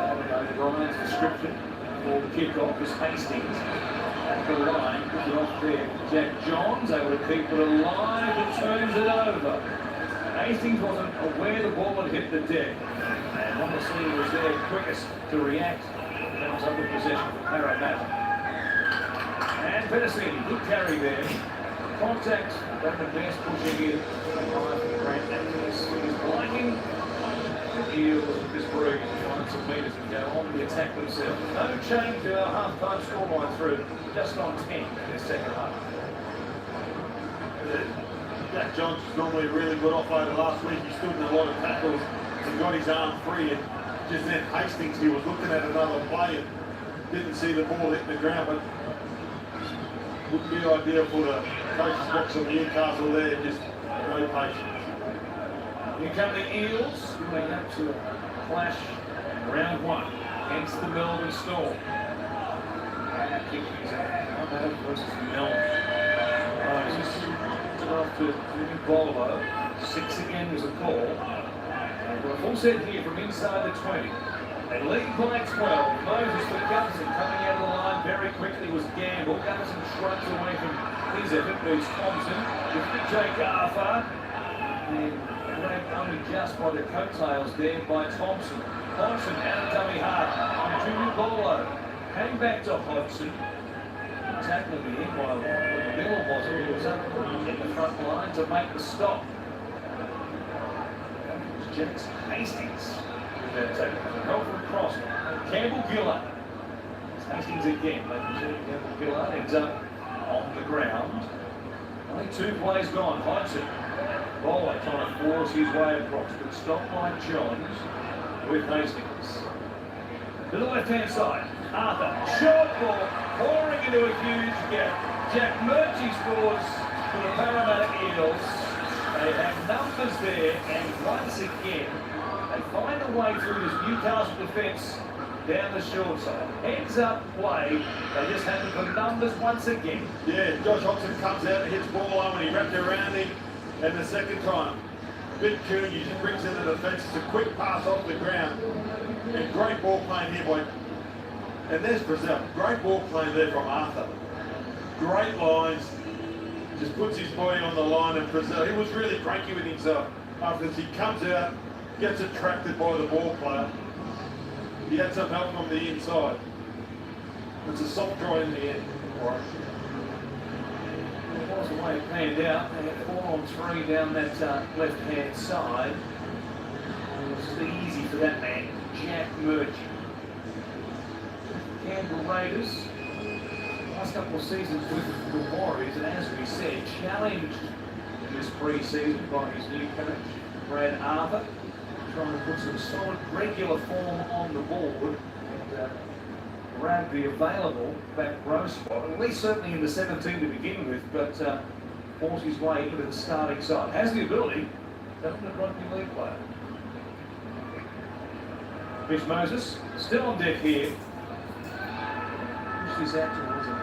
Ryan's description for the kickoff was Hastings at the line, puts it off there. Jack Johns able to keep it alive and turns it over. Hastings wasn't aware the ball had hit the deck, and obviously was there quickest to react. That was up in possession for Parramatta. And Penasini, good carry there. Contact, Brandon Best pushing in. Grant Atkins is blinding. The Eels just breathe, find some metres and go on the attack themselves. No change to our half-time scoreline through, just on 10 in the second half. Jack Johns is normally a really good offloader. Last week he stood in a lot of tackles and got his arm free, and just then Hastings, he was looking at another play and didn't see the ball hit the ground, but wouldn't be ideal for the coach's box of Newcastle there, just no patience. Here come the Eels, going up to a clash in round 1 against the Melbourne Storm. Parramatta versus Melbourne. Moses after Jimmy Bolo. 6 again was a call. And we're full set here from inside the 20. They lead by 12. Moses for Gunnison coming out of the line very quickly was Gamble. Gunnison shrugs away from his effort, beats Thompson. With Jake Arthur. And grabbed only just by the coattails there by Thompson. Hodgson out of dummy half on Jimmy Bolo. Came back to Hodgson. Tackling the end while the middle wasn't. He was up in the front line to make the stop. Jackson Hastings with that tackle. Help from cross. Campbell Gillard. Hastings again, making sure Campbell Gillard ends up on the ground. Only 2 plays gone. Hodgson. Bolo trying to force his way across, but stopped by Johns with Hastings. To the left-hand side, Arthur, short ball, pouring into a huge gap. Jack Murchie scores for the Parramatta Eels. They have numbers there, and once again, they find a way through this Newcastle defence down the short side. Heads up play, they just have the numbers once again. Yeah, Josh Hodgson comes out and hits ball on when he wrapped around him. And the second time, Big Coon, he just brings in the defence. It's a quick pass off the ground. And great ball playing here by, and there's Brazil. Great ball playing there from Arthur. Great lines. Just puts his body on the line, and Brazil, he was really cranky with himself after he comes out, gets attracted by the ball player. He had some help from the inside. It's a soft draw in the end. All right. That was the way it panned out. They had 4 on 3 down that left-hand side. It was easy for that man, Jack Murchie. Canberra Raiders, last couple of seasons with the Warriors, and as we said, challenged in this pre-season by his new coach, Brad Arthur, trying to put some solid regular form on the board. And Brad be available back row spot, at least certainly in the 17 to begin with, but forced his way into the starting side. Has the ability, dominant rugby league player. Mitch Moses, still on deck here. Pushed this out towards an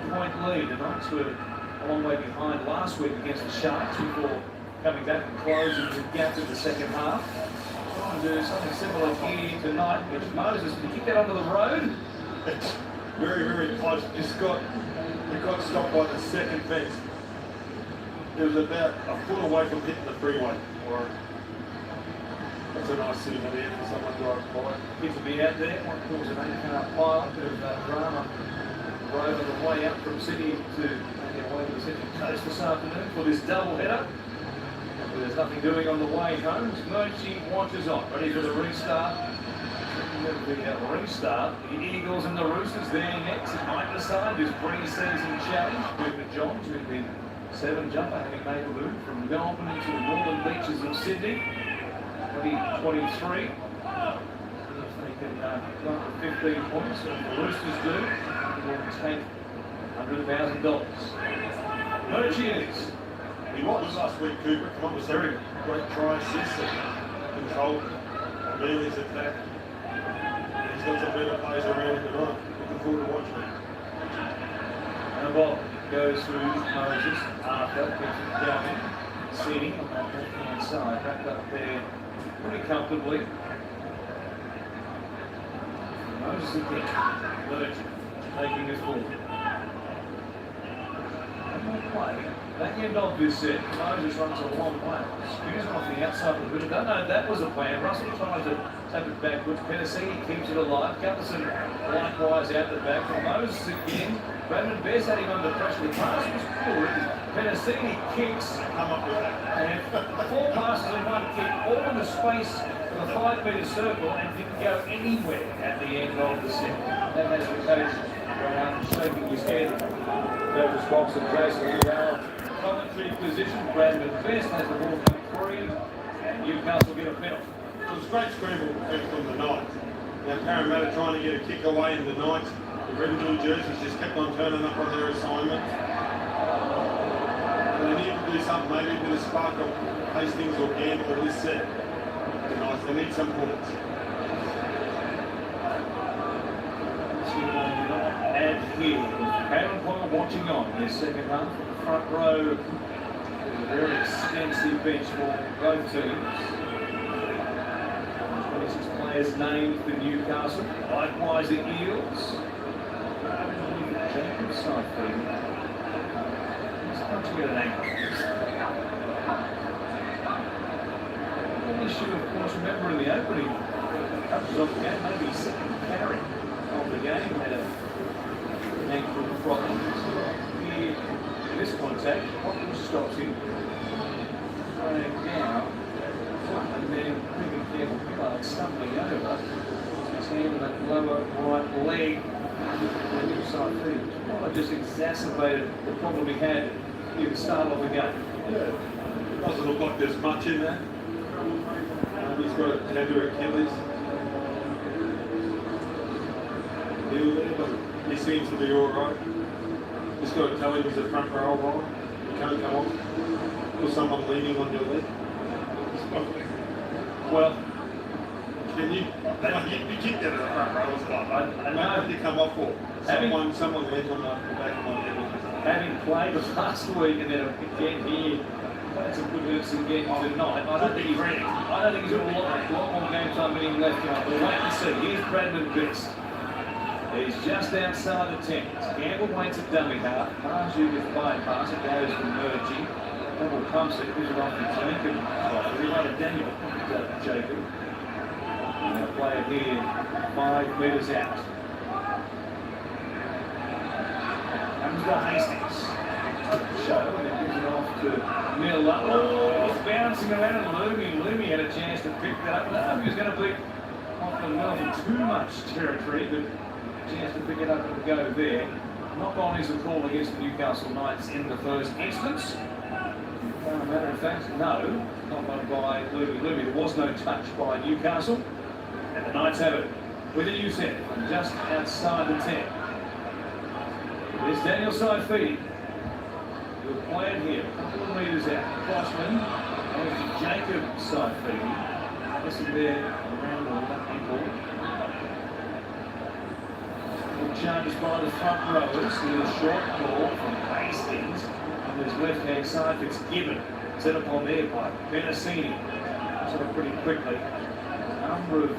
18-point lead. The Knights were a long way behind last week against the Sharks before coming back and closing the gap in the second half. Trying to do something similar here tonight. Mitch Moses, can he kick that onto the road? It's very, very close. It got stopped by the second fence. It was about a foot away from hitting the freeway. Or that's a nice cinema there for someone driving by. Kids will be out there. One cause an 8-car pile, bit of drama. Road on the way up from Sydney to make our way to the Central Coast this afternoon for this double header. There's nothing doing on the way home. Murchie watches on, ready for the restart. The restart, the Eagles and the Roosters there next. It might decide this pre-season challenge with Johns with the 7 jumper having made a move from Melbourne into the northern beaches of Sydney. 2023. If they can go up to 15 points, and the Roosters do, they will take $100,000. Murchie it is. He was last week, Cooper. Come on, was very great try assist and control Bailey's attack. He's got some better players around him tonight. Looking forward to watching him. And the ball goes through Moses. Arthur gets it down in. Sitting on that left-hand side, wrapped up there pretty comfortably. Moses again. Lurch taking this ball. One more play. Back end of this set, Moses runs a long way. Spears off the outside of the middle. No, that was the plan. Russell tries to tap it backwards. Penasini keeps it alive. Gutterson likewise out the back. For Moses again. Bradman Bess had him under pressure. The pass was good. Penasini kicks. Come up with that. And 4 passes in 1 kick, all in the space of a 5-metre circle, and didn't go anywhere at the end of the set. That has the coach shaking his head. Davis Box and Jason Liao. Commentary position. Bradman Best has the ball free, and Newcastle get a penalty. It was a great scramble from the night. Now Parramatta trying to get a kick away in the night. The red and blue jerseys just kept on turning up on their assignment. And they need to do something, maybe a bit of spark of Hastings or Gamble this set tonight. They need some points. And here, Caleb Potter watching on in this second half. Front row, a very extensive bench for both teams. 26 players named for Newcastle. Likewise, the EELS. Jacob side for you. He's punching at an ankle. An issue, of course, remember in the opening, comes off the game, maybe second carry of the game, had an ankle problem. Here, this contact, Hopkins stops him, throwing down, and then pretty careful Miller stumbling over his hand in that lower right leg, and inside feet. Well, just exacerbated the problem he had near the start of the game. Yeah, doesn't look like there's much in there. He's got a tender Achilles. Deal there, but he seems to be all right. Just got to tell him he's a front row ball. You can't come off with someone leaning on your leg. Well, can you kick that at the front row as well. I know what you come off for. Someone leaned on the back of my head. Having played last week and then again here, that's a good minutes again tonight. I don't think he's got a lot more game time in him left. We'll wait and see. Here's Bradman Best. He's just outside the 10. Gamble waits at dummy half. Marju with bypass. It goes to Murgy. Double pumps it. Gives it off to Jacob. We wait at Daniel. Jacob. Now play it here. 5 metres out. Comes to Hastings. Show. And then gives it off to Miller. Oh, it's bouncing around Loomy. Loomy had a chance to pick that up. No, he was going to be off the Miller for too much territory, but chance to pick it up and go there. Knock on is a call against the Newcastle Knights in the first instance. Matter of fact, no, not one by Loomy. There was no touch by Newcastle. And the Knights have it with a new set just outside the 10. There's Daniel side feed. We'll play it here. A couple of metres out. Crossman. There's the Jacob side feed. Listen there around the ankle. Charged by the front rowers with a short ball from Hastings on his left-hand side. Fitzgibbon set up on there by Penasini. Set up pretty quickly. A number of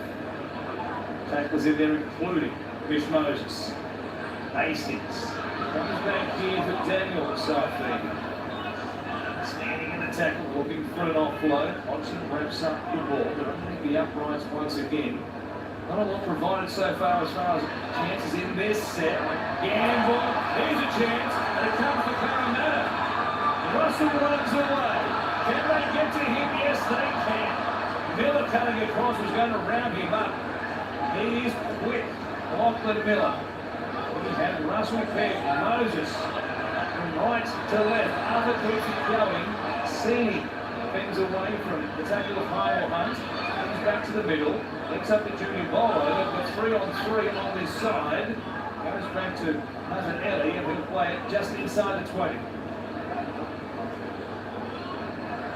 tacklers in there, including Fish Moses. Hastings comes back here for Daniel Safety. Standing in the tackle, looking for an offload. Hodgson wraps up the ball, but underneath the uprights once again. Not a lot provided so far as chances in this set. Gamble, here's a chance, and it comes to Parramatta. Russell runs away. Can they get to him? Yes, they can. Miller cutting across was going to round him up. He is quick. Lachlan Miller. He had Russell pegged. Moses from right to left. Arthur keeps it going. Seaney bends away from the tackle of Hyle Hunt. Comes back to the middle. Links up to Junior Bolo. They've got 3-on-3 on this side. Goes back to Mazzanelli and we'll play it just inside the 20.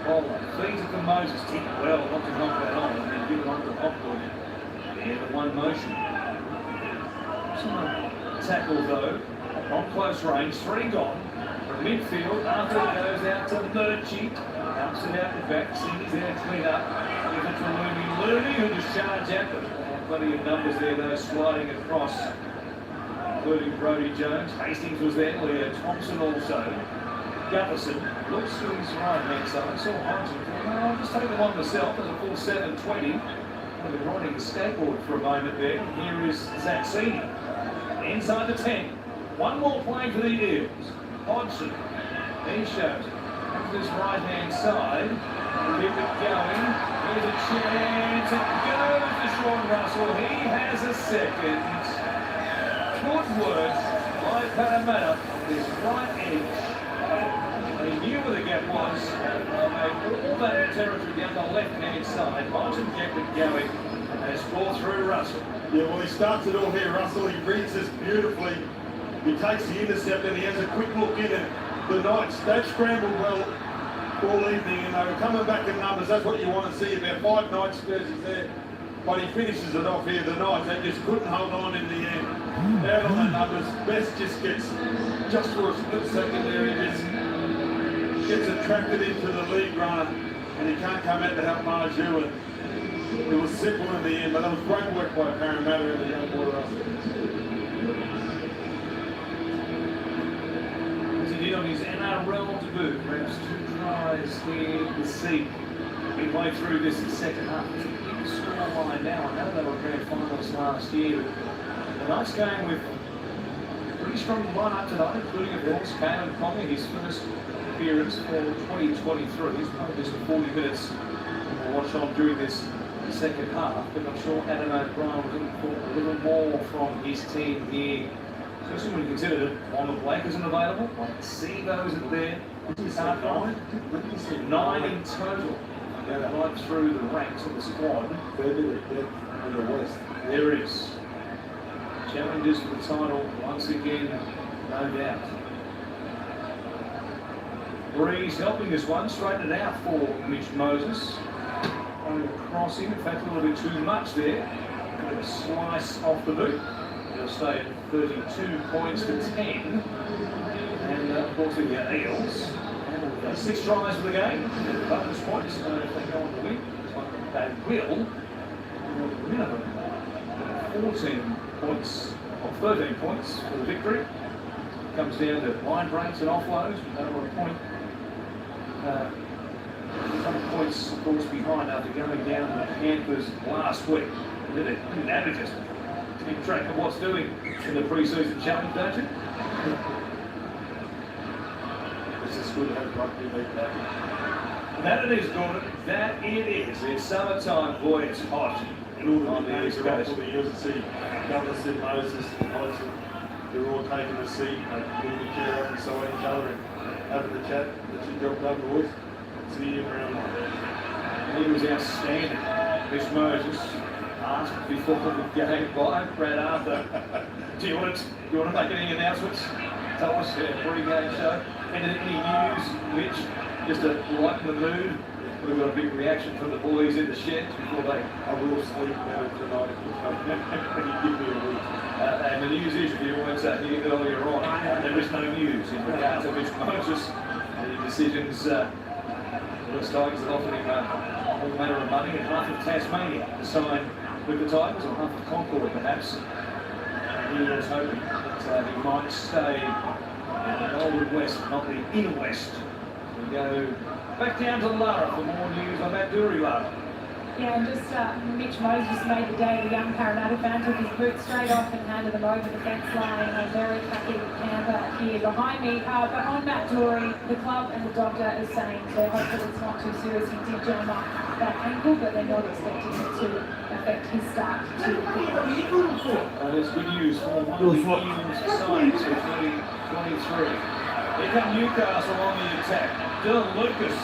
Bolo feeds it to Moses. Did well not to knock that on and then give it on to Hopwood. And the one motion. Some tackle though. On close range. 3 gone. From midfield, Arthur goes out to Murchie. Dumps it out the back. Cindy's there to clean up. Give it to Looney. Looney who just charged out, but plenty of numbers there, though, sliding across, including Brodie Jones. Hastings was there, Leo Thompson also. Gutherson looks to his right-hand side. Saw Hodgson. I'll just take the one myself as a full 7:20. I've been riding the skateboard for a moment there. Here is Zaxini. Inside the 10. One more play for the Eels. Hodgson. He shows it. Up to his right-hand side. Keep it going. Here's a chance. It goes to Sean Russell. He has a second. Good work by Parramatta on his right edge. He knew where the gap was. Made all that territory down the left-hand side. Martin kept it going and scored through Russell. Yeah, well, he starts it all here, Russell. He reads this beautifully. He takes the intercept and he has a quick look in it. The Knights, they've scrambled well all evening and they were coming back in numbers. That's what you want to see. About 5 Knights jerseys there. But he finishes it off here. The Knights, they just couldn't hold on in the end. Out on the numbers. Best just gets, just for a split second there, he just gets attracted into the lead runner and he can't come out to help Marju. And it was simple in the end, but that was great work by Parramatta and the young boy Russell. As he did on his NRL debut, perhaps 2 tries in the seat. Midway through this second half. Scoreline now. I know they were grand finalists last year, but the Knights game with a pretty strong line-up tonight, including, of course, Caleb Conley, his first appearance for 2023. He's played just for 40 minutes. We'll watch on during this second half, but I'm sure Adam O'Brien was looking for a little more from his team here, especially when you consider that Wanda Blake isn't available. Sevo isn't there. 9 in total. Right through the ranks of the squad. Third in the West. There it is. Challenges for the title once again, no doubt. Breeze helping this one, straighten it out for Mitch Moses. On the crossing, in fact a little bit too much there. Bit of a slice off the boot. They'll stay at 32 points to 10. And of course the Eels. 6 tries for the game, and bonus points. If they go on to win, they will. Minimum 14 points, or 13 points for the victory. Comes down to line breaks and offloads. They were a point. Some points, of course, behind after going down to the Panthers last week. They didn't average us. Keep track of what's doing in the pre-season challenge, don't you? It's good to have rugby league back. That it is, Gordon. That it is. It's summertime, boy, it's hot. And all the names are all the Eels see. Douglas and Moses and Hodgson, they're all taking a seat, putting the chair up beside each other and having the chat. That's your job done, boys. See you around. And he was outstanding. Miss Moses asked before the game by Brad Arthur, do you want to make any announcements? Tell us a pre-game show. And any news, Mitch, just to lighten the mood? We've got a big reaction from the boys in the sheds before they... I will sleep better tonight if you give me a week. And the news is, if you weren't here earlier on, there is no news in regard to Mitch Moses. The decisions, the Tigers have offered him all manner of money and half of Tasmania to sign with the Tigers, or half of Concord perhaps. And he was hoping that he might stay in the Old West, not the Inner West. We go back down to Lara for more news on that Dury, Lara. Yeah, and just Mitch Moses made the day. The young Parramatta fan took his boots straight off and handed them over the fence line. A very happy camper here behind me. But on Matt Dury, the club and the doctor is saying they hope that it's not too serious. He did jam up that ankle, but they're not expecting it to affect his start to the That's good news for one of the Eels sides for 2023. Here come Newcastle on the attack. Dylan Lucas,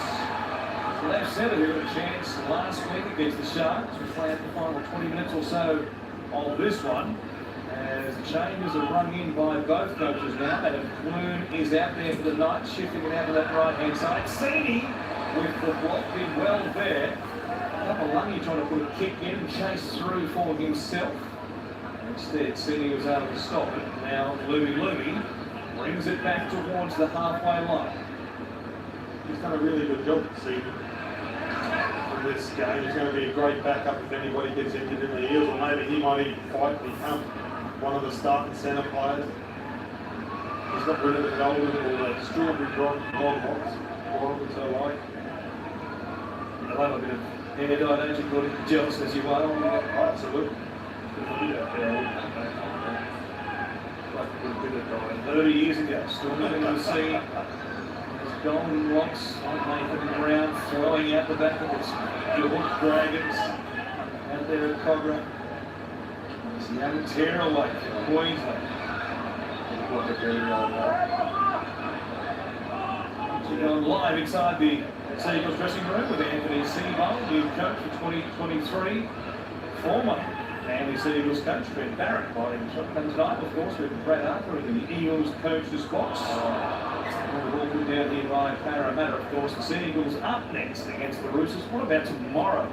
left centre, who had a chance last week against the Sharks. We play out the final 20 minutes or so of this one. As the changes are rung in by both coaches now. Adam Clune is out there for the night, shifting it out to that right-hand side. Seaney with the block did well there. Lungy trying to put a kick in and chase through for himself. Instead, Seaney was able to stop it. Now, Lumi brings it back towards the halfway line. He's done a really good job this evening. this game. He's going to be a great backup if anybody gets injured in the Eels, or maybe he might even fight and become one of the starting centre players. He's got rid of the golden or the strawberry blonde locks, which I like. You'll have a bit of hair dye, don't you, Gordon? Jealous as you are. Absolutely. Like a bit of dye. 30 years ago, still nothing to see. There's golden locks like Nathan Brown throwing out the back of his York Dragons out there at Cogra. There's young Tearaway from Queensland. We're going live inside the Seagulls dressing room with Anthony Seabold, new coach for 2023. Former Manly Seagulls coach, Fred Barrett, riding shotgun tonight, of course, with Brad Arthur in the Eels coach's box. We're all put down here by Parramatta, of course. The Seagulls up next against the Roosters. What about tomorrow?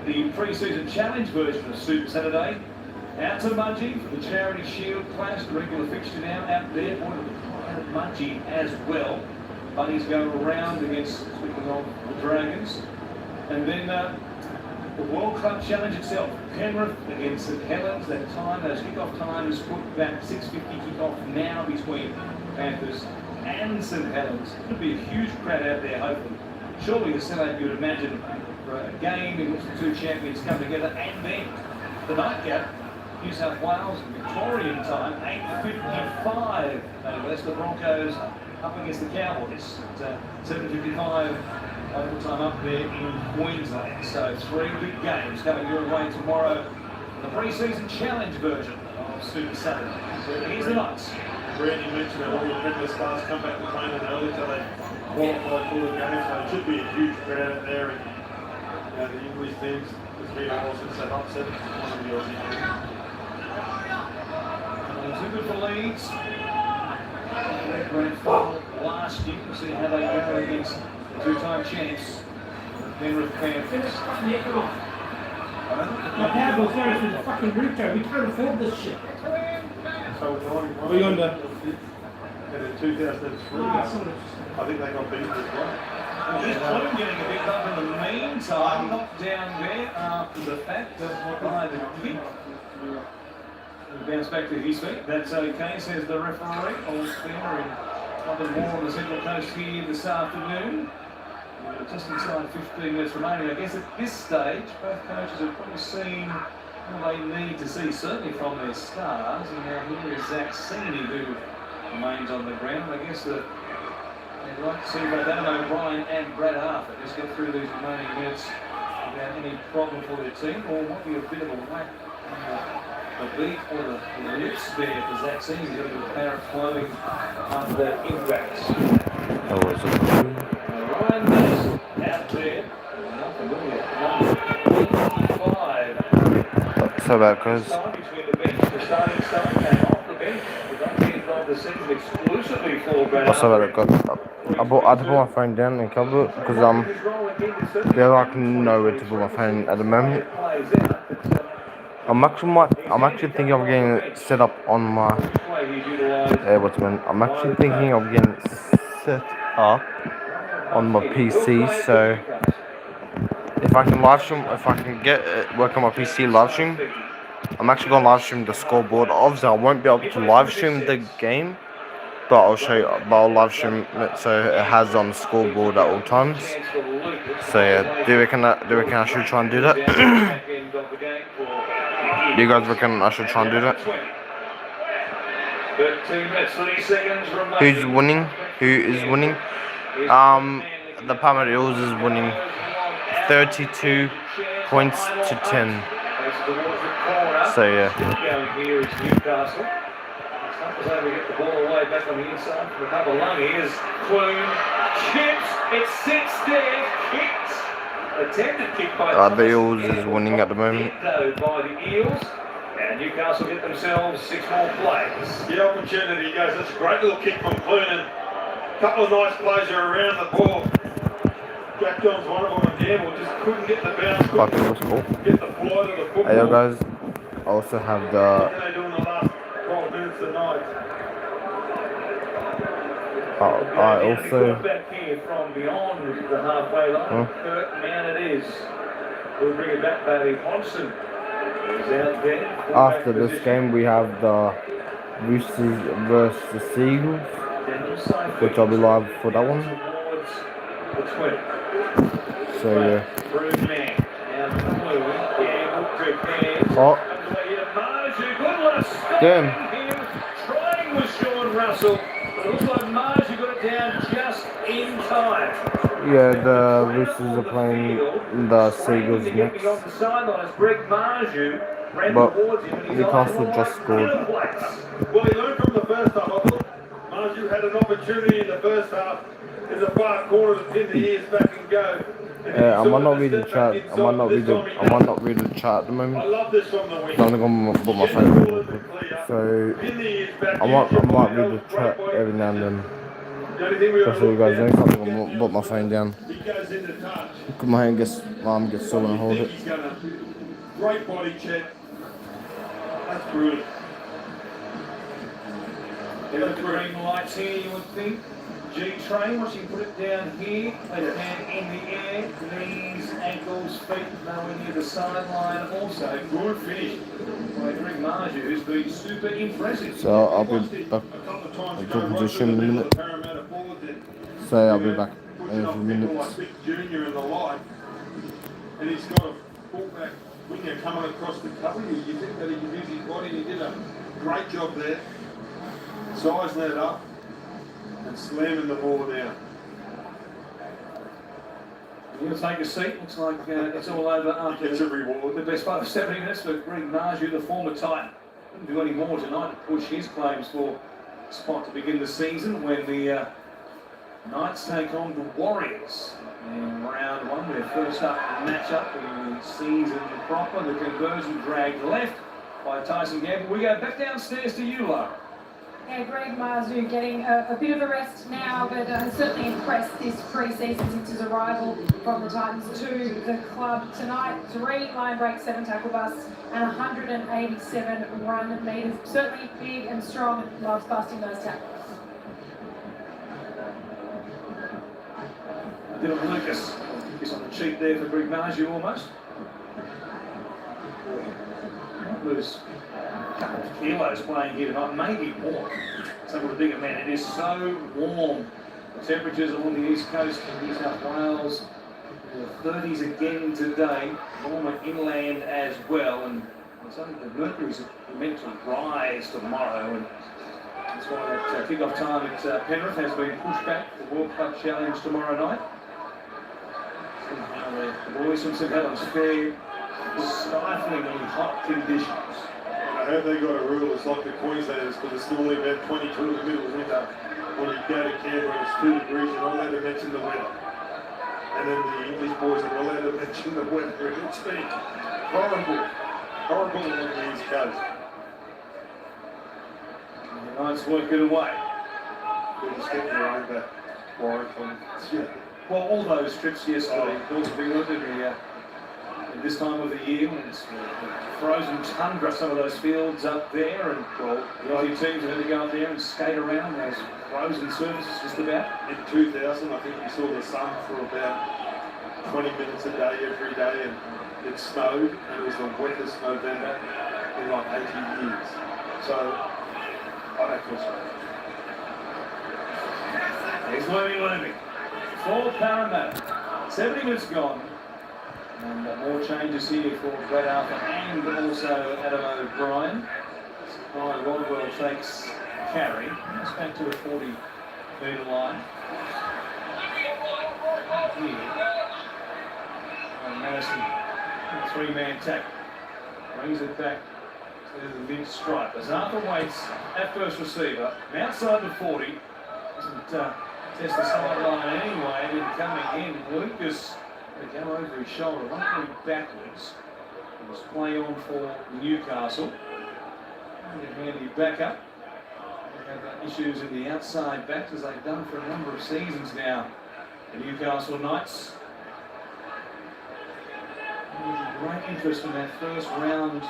The pre-season challenge version of Super Saturday. Out to Mudgee for the Charity Shield clash, the regular fixture now out there. Boy, out at Mudgee as well. Bunnies go around against, speaking of the Dragons. And then the World Club Challenge itself. Penrith against St Helens. That time, those kickoff times put that 6:50 kickoff now between Panthers and St Helens. It's going to be a huge crowd out there, hopefully. Surely the sellout you would imagine for a game in which the two champions come together. And then the nightcap. New South Wales, Victorian time, 8:55. That's the Broncos up against the Cowboys at 7:55 local time up there in Queensland. So 3 big games coming your way tomorrow. The pre-season challenge version of Super Saturday. So here's the Knights. Randy mentioned that all the Penrith stars come back to training early so they qualify for the game. So it should be a huge crowd out there. And the English teams, it's been a while since they've upset one of the Aussie teams. Super for Leeds. Grand final last year. We'll see how they go against the two-time champs, Penrith Panthers. My dad was going through the fucking roof. We can't afford this shit. So Are we on the... in 2003, I think they got beat as well. Just Clune getting a bit up in the meantime, knocked down there after the fact by the kick. Bounce back to his feet. That's okay, says the referee. All spinner in London War on the Central Coast here this afternoon. Just inside 15 minutes remaining. I guess at this stage, both coaches have probably seen what they need to see, certainly from their stars. And now here is Zach Sini, who remains on the ground. I guess that they'd like to see both Adam O'Brien and Brad Arthur just get through these remaining minutes without any problem for their team, or might be a bit of a whack. A beat or the lips there for Zach Sini. He's got a bit of parrot flowing under that impact. That was a good. Ryan Mason out there. Number 25. So bad, because Between the bench, the starting start and off the bench. The 19th of the season exclusively for Brad also Arthur. bad, because I had to put my phone down and cover it because there's like nowhere to put my phone at the moment. I'm actually thinking of getting it set up on my I'm actually thinking of getting it set up on my PC, so if I can live stream, if I can get it work on my PC live stream, I'm actually gonna live stream the scoreboard. Obviously I won't be able to live stream the game, but I'll show you, but I'll live stream it so it has on the scoreboard at all times. So yeah, do you reckon I should try and do that? Do you guys reckon I should try and do that? 13 minutes, 30 seconds remaining. Who's winning? Who is winning? The Parramatta Eels is winning 32 points to 10. So yeah. Here is Newcastle. As they get the ball away back on the inside from the Kabalungi. Here's Clune. Chips. It sits there. Kicked. Attempted kick by The Eels is winning at the moment. By the Eels. And Newcastle get themselves 6 more plays. The opportunity goes. That's a great little kick from Clune. A couple of nice plays are around the ball. Jack John's one of them, and Gamble just couldn't get the bounce. Get the fly to the football. Hey yo guys, I also have the What are they doing the last 12 minutes tonight? I also. Back here from beyond the halfway line. Kurt, man, it is. We'll bring it back, Barry Hodgson. He's out there. After this game, we have the Roosters versus the Seagulls, which I'll be live for that one. So yeah. Oh. Damn. Trying with Sean Russell, but it looks like Margie got it down just in time. Yeah, the Roosters are playing the Seagulls next. But Newcastle just scored. Well, he learned from the first half. I thought Marju had an opportunity in the first half. There's a far corner to pin the ears back and go. I might not read the chat. I might not read the chat at the moment. I love this from the wing. I'm gonna put my phone on. So I might read the chat every now and then. Just so you guys know, I'm gonna put my phone down. Because my hand gets sore when I hold it. Great body check. That's brilliant. The green lights here, you would think. G-Train, once you put it down here, let it hand in the air, knees, ankles, feet, nowhere near the sideline. Also, good finish by Greg Marju, who's been super impressive. So I'll be back. I'm talking to Shim in a minute. So I'll be back in a few minutes. Junior in the light, and he's got a fullback winger coming across the cover. You think that he can use his body, and he did a great job there. Sizing it up and slamming the ball down. You're going to take a seat. Looks like it's all over after It's a reward. The best part of 70 minutes for Greg Marju, the former Titan. Couldn't do any more tonight to push his claims for a spot to begin the season when the Knights take on the Warriors in round one. Their first up matchup in the season proper. The conversion dragged left by Tyson Gamble. We go back downstairs to you, Lara. Yeah, Greg Marju getting a bit of a rest now, but has certainly impressed this pre-season since his arrival from the Titans to the club tonight. 3 line breaks, 7 tackle busts, and 187 run meters. Certainly big and strong, and loves busting those tackles. A bit of Lucas. He's on the cheap there for Greg Marju almost. Lose a couple of kilos playing here tonight, maybe more. Some of the bigger men. It is so warm. The temperatures along the east coast of New South Wales, the 30s again today, warmer inland as well. And it's only the mercury's meant to rise tomorrow, and that's why that kick-off time at Penrith has been pushed back. The World Cup Challenge tomorrow night. Somehow the boys from St Helens fare stiflingly hot conditions. I heard they got a rule, it's like the Queenslanders, because it's normally about 22 in the middle of winter. When you go to Canberra, it's 2 degrees, you're not allowed to mention the weather. And then the English boys are not allowed to mention the weather. It's been horrible on the East Coast. The Knights work it away. Couldn't step their own back. Warrington. Well, all those trips yesterday, north of England, at this time of the year, when it's frozen tundra, some of those fields up there, and well, the Aussie teams are going to go up there and skate around those frozen surfaces just about. In 2000, I think we saw the sun for about 20 minutes a day every day, and it snowed, and it was the wettest November in like 80 years. So, I don't feel sorry. He's learning. For Parramatta, 70 minutes gone. And more changes here for Brad Arthur and also Adam O'Brien. Ryan Rodwell takes carry. It's back to the 40-metre line. Here. And Madison, a 3-man tackle. Brings it back to the mid-stripe. As Arthur waits at first receiver, outside the 40. Doesn't test the sideline anyway. And then coming in, Lucas. They go over his shoulder, one point backwards. It was play on for Newcastle. And get handy back up. They have issues in the outside backs as they've done for a number of seasons now. The Newcastle Knights. Great interest in that first round.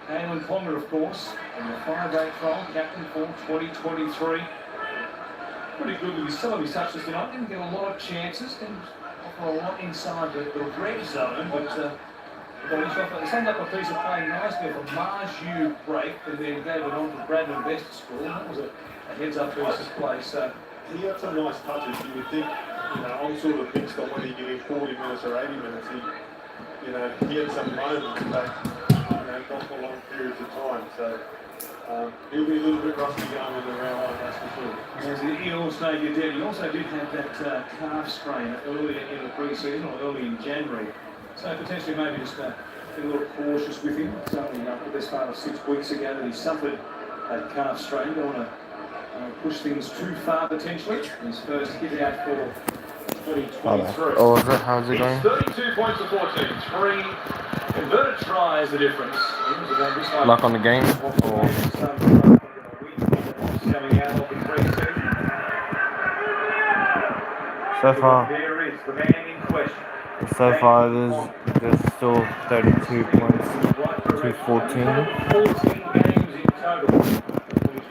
Alan Ponga, of course, in the 5'8" trial, captain for 2023. pretty good with some of his touches tonight. Didn't get a lot of chances, didn't offer a lot inside the red zone, but they summed up a piece of play nicely of a Marju break and then gave it on to Bradman Best to score. That was a heads-up piece of play. So he had some nice touches. You would think, I'm sort of mixed on whether you give him 40 minutes or 80 minutes. He had some moments, but not for long periods of time. So he'll be a little bit rusty going in the round one, that's for sure. As the Eels made you dead, he also did have that calf sprain earlier in the pre-season or early in January. So potentially maybe just be a little cautious with him. It's only the best part of 6 weeks ago that he suffered that calf strain. Don't want to push things too far potentially. His first hit out for 2023. Oh, is that how's it going? 32 points to 14. 3 converted tries the difference. Luck on the game? Or... So far, there's still 32 points to 14. 14 games in total. 2022.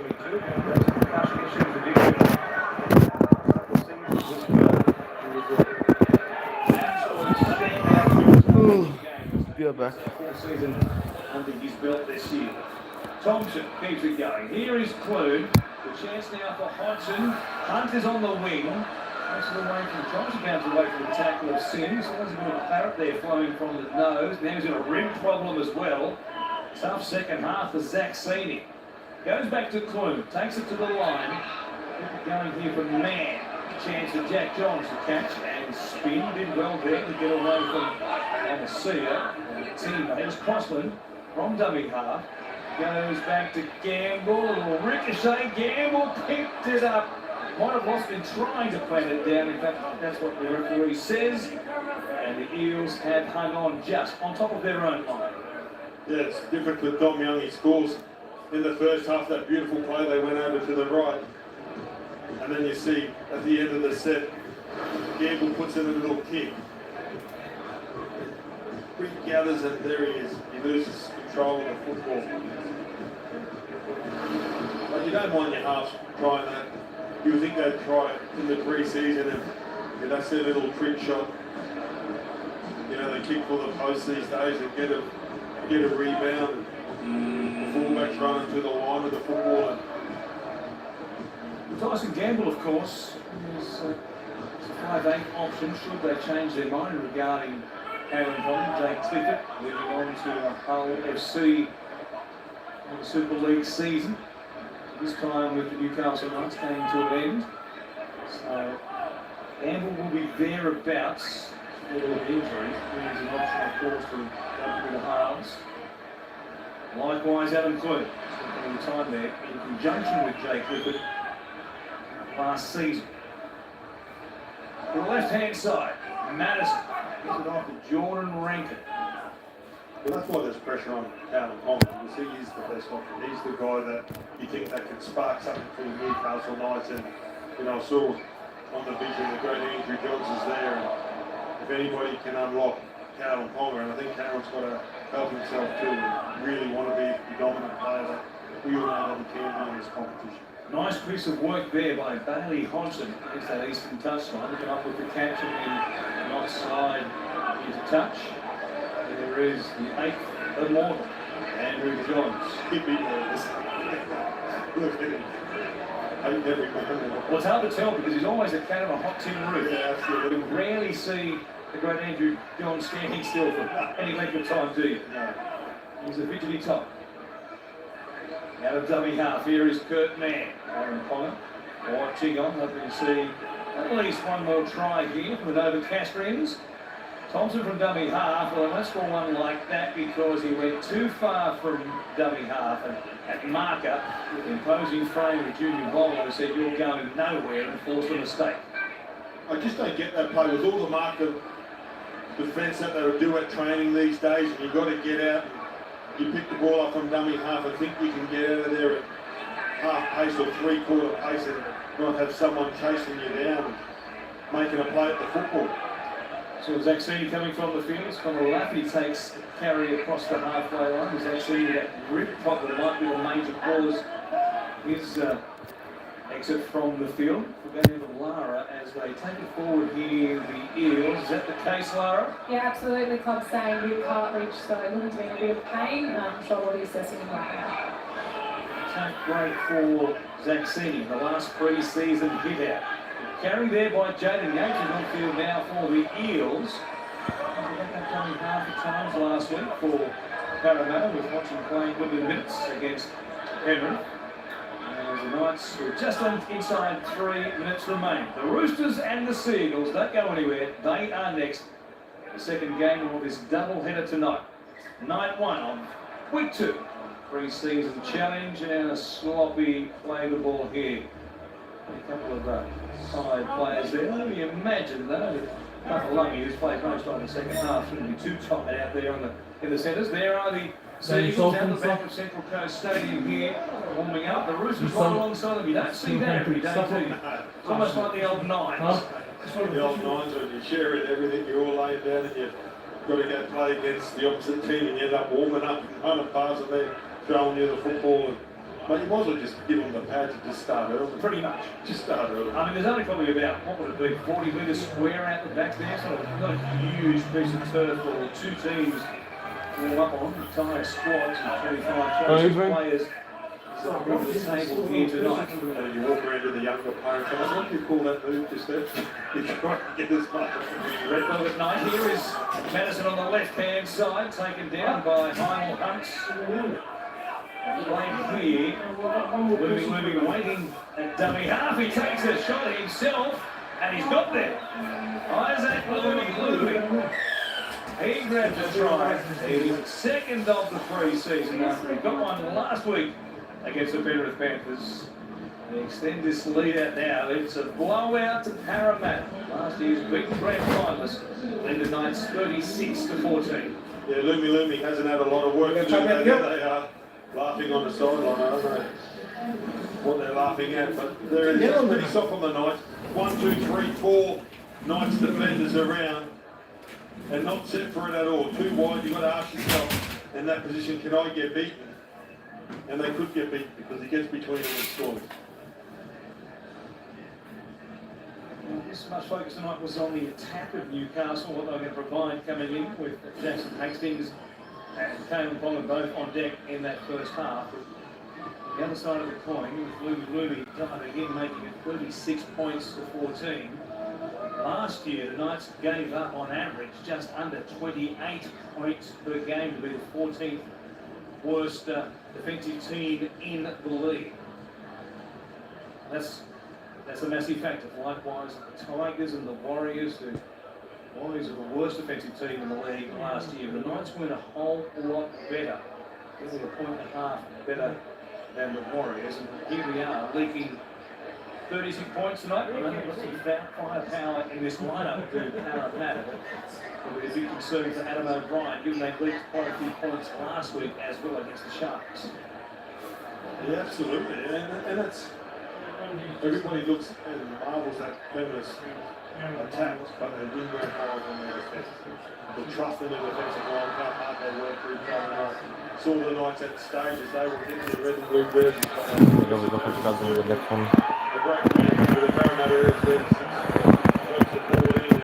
Be back. Full season under his belt this year. Thompson keeps it going. Here is Clune. The chance now for Hodgson. Hunt is on the wing. Most of the way from Thompson bounds away from the tackle of Sims. There's a bit of a claret there flowing from the nose. Now he's got a rib problem as well. Tough second half for Zach Seaney. Goes back to Clune. Takes it to the line. Going here for Mann. Chance for Jack Johns to catch and spin. Did well there to get away from Anasia. Teammates. Crossland from dummy half. Goes back to Gamble. A little ricochet. Gamble picked it up. Might have lost in trying to plant it down. In fact, that's what the referee says. And the Eels have hung on just on top of their own line. Yeah, it's different with Dom Young. He scores in the first half, that beautiful play. They went over to the right. And then you see at the end of the set, Gamble puts in a little kick. Quick gathers and there he is. He loses control of the football. But you don't mind your halves trying that. You would think they'd try it in the pre-season and that's their little trick shot. They kick for the post these days and get a rebound. The fullbacks running to the line with the football. Tyson Gamble, of course, is a 5'8" option should they change their mind regarding Alan Holland. Jake Clifford moving on to Hull FC in the Super League season. This time with the Newcastle Knights came to an end. So Gamble will be thereabouts for the injury. He's an option, of course, to go through the halves. Likewise, Adam Clune spent the time there in conjunction with Jake Clifford last season. To the left-hand side, Madison gives it off to Jordan Rankin. Well, that's why there's pressure on Calvin Holland, because he is the best option. He's the guy that you think that can spark something for the Newcastle Knights. And I saw on the vision the great Andrew Johns is there. And if anybody can unlock Calvin Palmer, and I think Cameron's got to help himself too, and really want to be the dominant player that we all know that he can be in this competition. Nice piece of work there by Bailey Hodgson. It's that eastern touchline. Looking up with the catch and then not slide into touch. There is the 8th immortal, Andrew Johns. He'd be nervous. Look at him. Well, it's hard to tell because he's always a cat on a hot tin roof. Yeah, absolutely. You rarely see the great Andrew Johns standing still for any length of time, do you? No. He's a fidgety top. Out of dummy half, here is Kurt Mann. Aaron Connor watching on, hoping to see at least one more try here from the Nova Castrians. Thompson from dummy half. Well, I must score one like that because he went too far from dummy half. And at marker, with the imposing frame of Junior Bolo, said, "You're going nowhere," and forced a mistake. I just don't get that play. With all the marker defence that they would do at training these days, and you've got to get out and you pick the ball up from dummy half. I think you can get out of there at half pace or three-quarter pace and not have someone chasing you down and making a play at the football. So Zach Seaney coming from the field. It's from the left. He takes carry across the halfway line. Zach Seaney, that rib problem might be the major cause his exit from the field. We'll go to Lara as they take it forward here, the Eels. Is that the case, Lara? Yeah, absolutely. Club saying we can't reach, so looking to be in a bit of pain. I'm sure we'll be assessing him right now. Tough break for Zaxini, the last pre-season hit out. Carried there by Jaden Yates on field now for the Eels. Coming half the times last week for Parramatta, was watching playing good minutes against Penrith. As the Knights were just on inside 3 minutes remain. The Roosters and the Seagulls don't go anywhere. They are next. The second game of this doubleheader tonight. 9-1 on week 2. Pre-season challenge and a sloppy play the ball here. A couple of side players there. Let me imagine though. Lungy, who's played most of the second half, shouldn't be too tight out there in the centres. There are the Seagulls down the back of Central Coast Stadium here, warming up. The Roosters right alongside them. You don't see that every day, do you? It's almost like the old Nines. It's like the old Nines when you share it, everything, you're all laying down and you've got to go play against the opposite team and you end up warming up and kind of passing there, throwing you the football. But you might as well just give them the pad to just start early. Pretty much. Just start early. I mean, there's only probably about, what would it be, 40 metres square out the back there, so it's not a huge piece of turf for 2 teams all up on. Entire squads and 25 chosen players. So we're at the table here tonight. And you walk around to the younger players. What do you call that move just there? You try to get as much. Red velvet night. Here is Madison on the left-hand side, taken down by Hymel Hunts. Playing here, moving, waiting at dummy half. He takes a shot at himself, and he's got there. Isaac Louis. He grabbed a try. He's second of the pre-season after he got one last week against the Penrith Panthers. They extend this lead out now. It's a blowout to Parramatta. Last year's big grand finalist led the Knights 36-14. Yeah, Lumi hasn't had a lot of work to do. They are laughing on the sideline. I don't know what they're laughing at, but they're pretty soft on the Knights. 1, 2, 3, 4 Knights defenders around and not set for it at all. Too wide, you've got to ask yourself in that position, can I get beaten? And they could get beaten because he gets between them and scores. This much focus tonight was on the attack of Newcastle, what they were going to provide coming in with Jackson Hastings and Cameron Ponga both on deck in that first half. But the other side of the coin, with Lumi died again, making it 36 points to 14. Last year, the Knights gave up on average just under 28 points per game to be the 14th worst defensive team in the league. That's a massive factor. Likewise, the Tigers and the Warriors. The Warriors are the worst defensive team in the league last year. The Knights went a whole lot better, getting a point and a half better than the Warriors. And here we are, leaking 36 points tonight. I don't know some firepower in this lineup to Parramatta. It'll be a big concern for Adam O'Brien, given they leaked quite a few points last week as well against the Sharks. Yeah, absolutely. And it's everybody looks and marvels at Penrith's attacks, but they do work hard on their defence. The trust in the defensive line, how hard they work through Parramatta. Saw the Knights at stages, they were getting the red and blue jerseys. A great win for the Parramatta Eagles.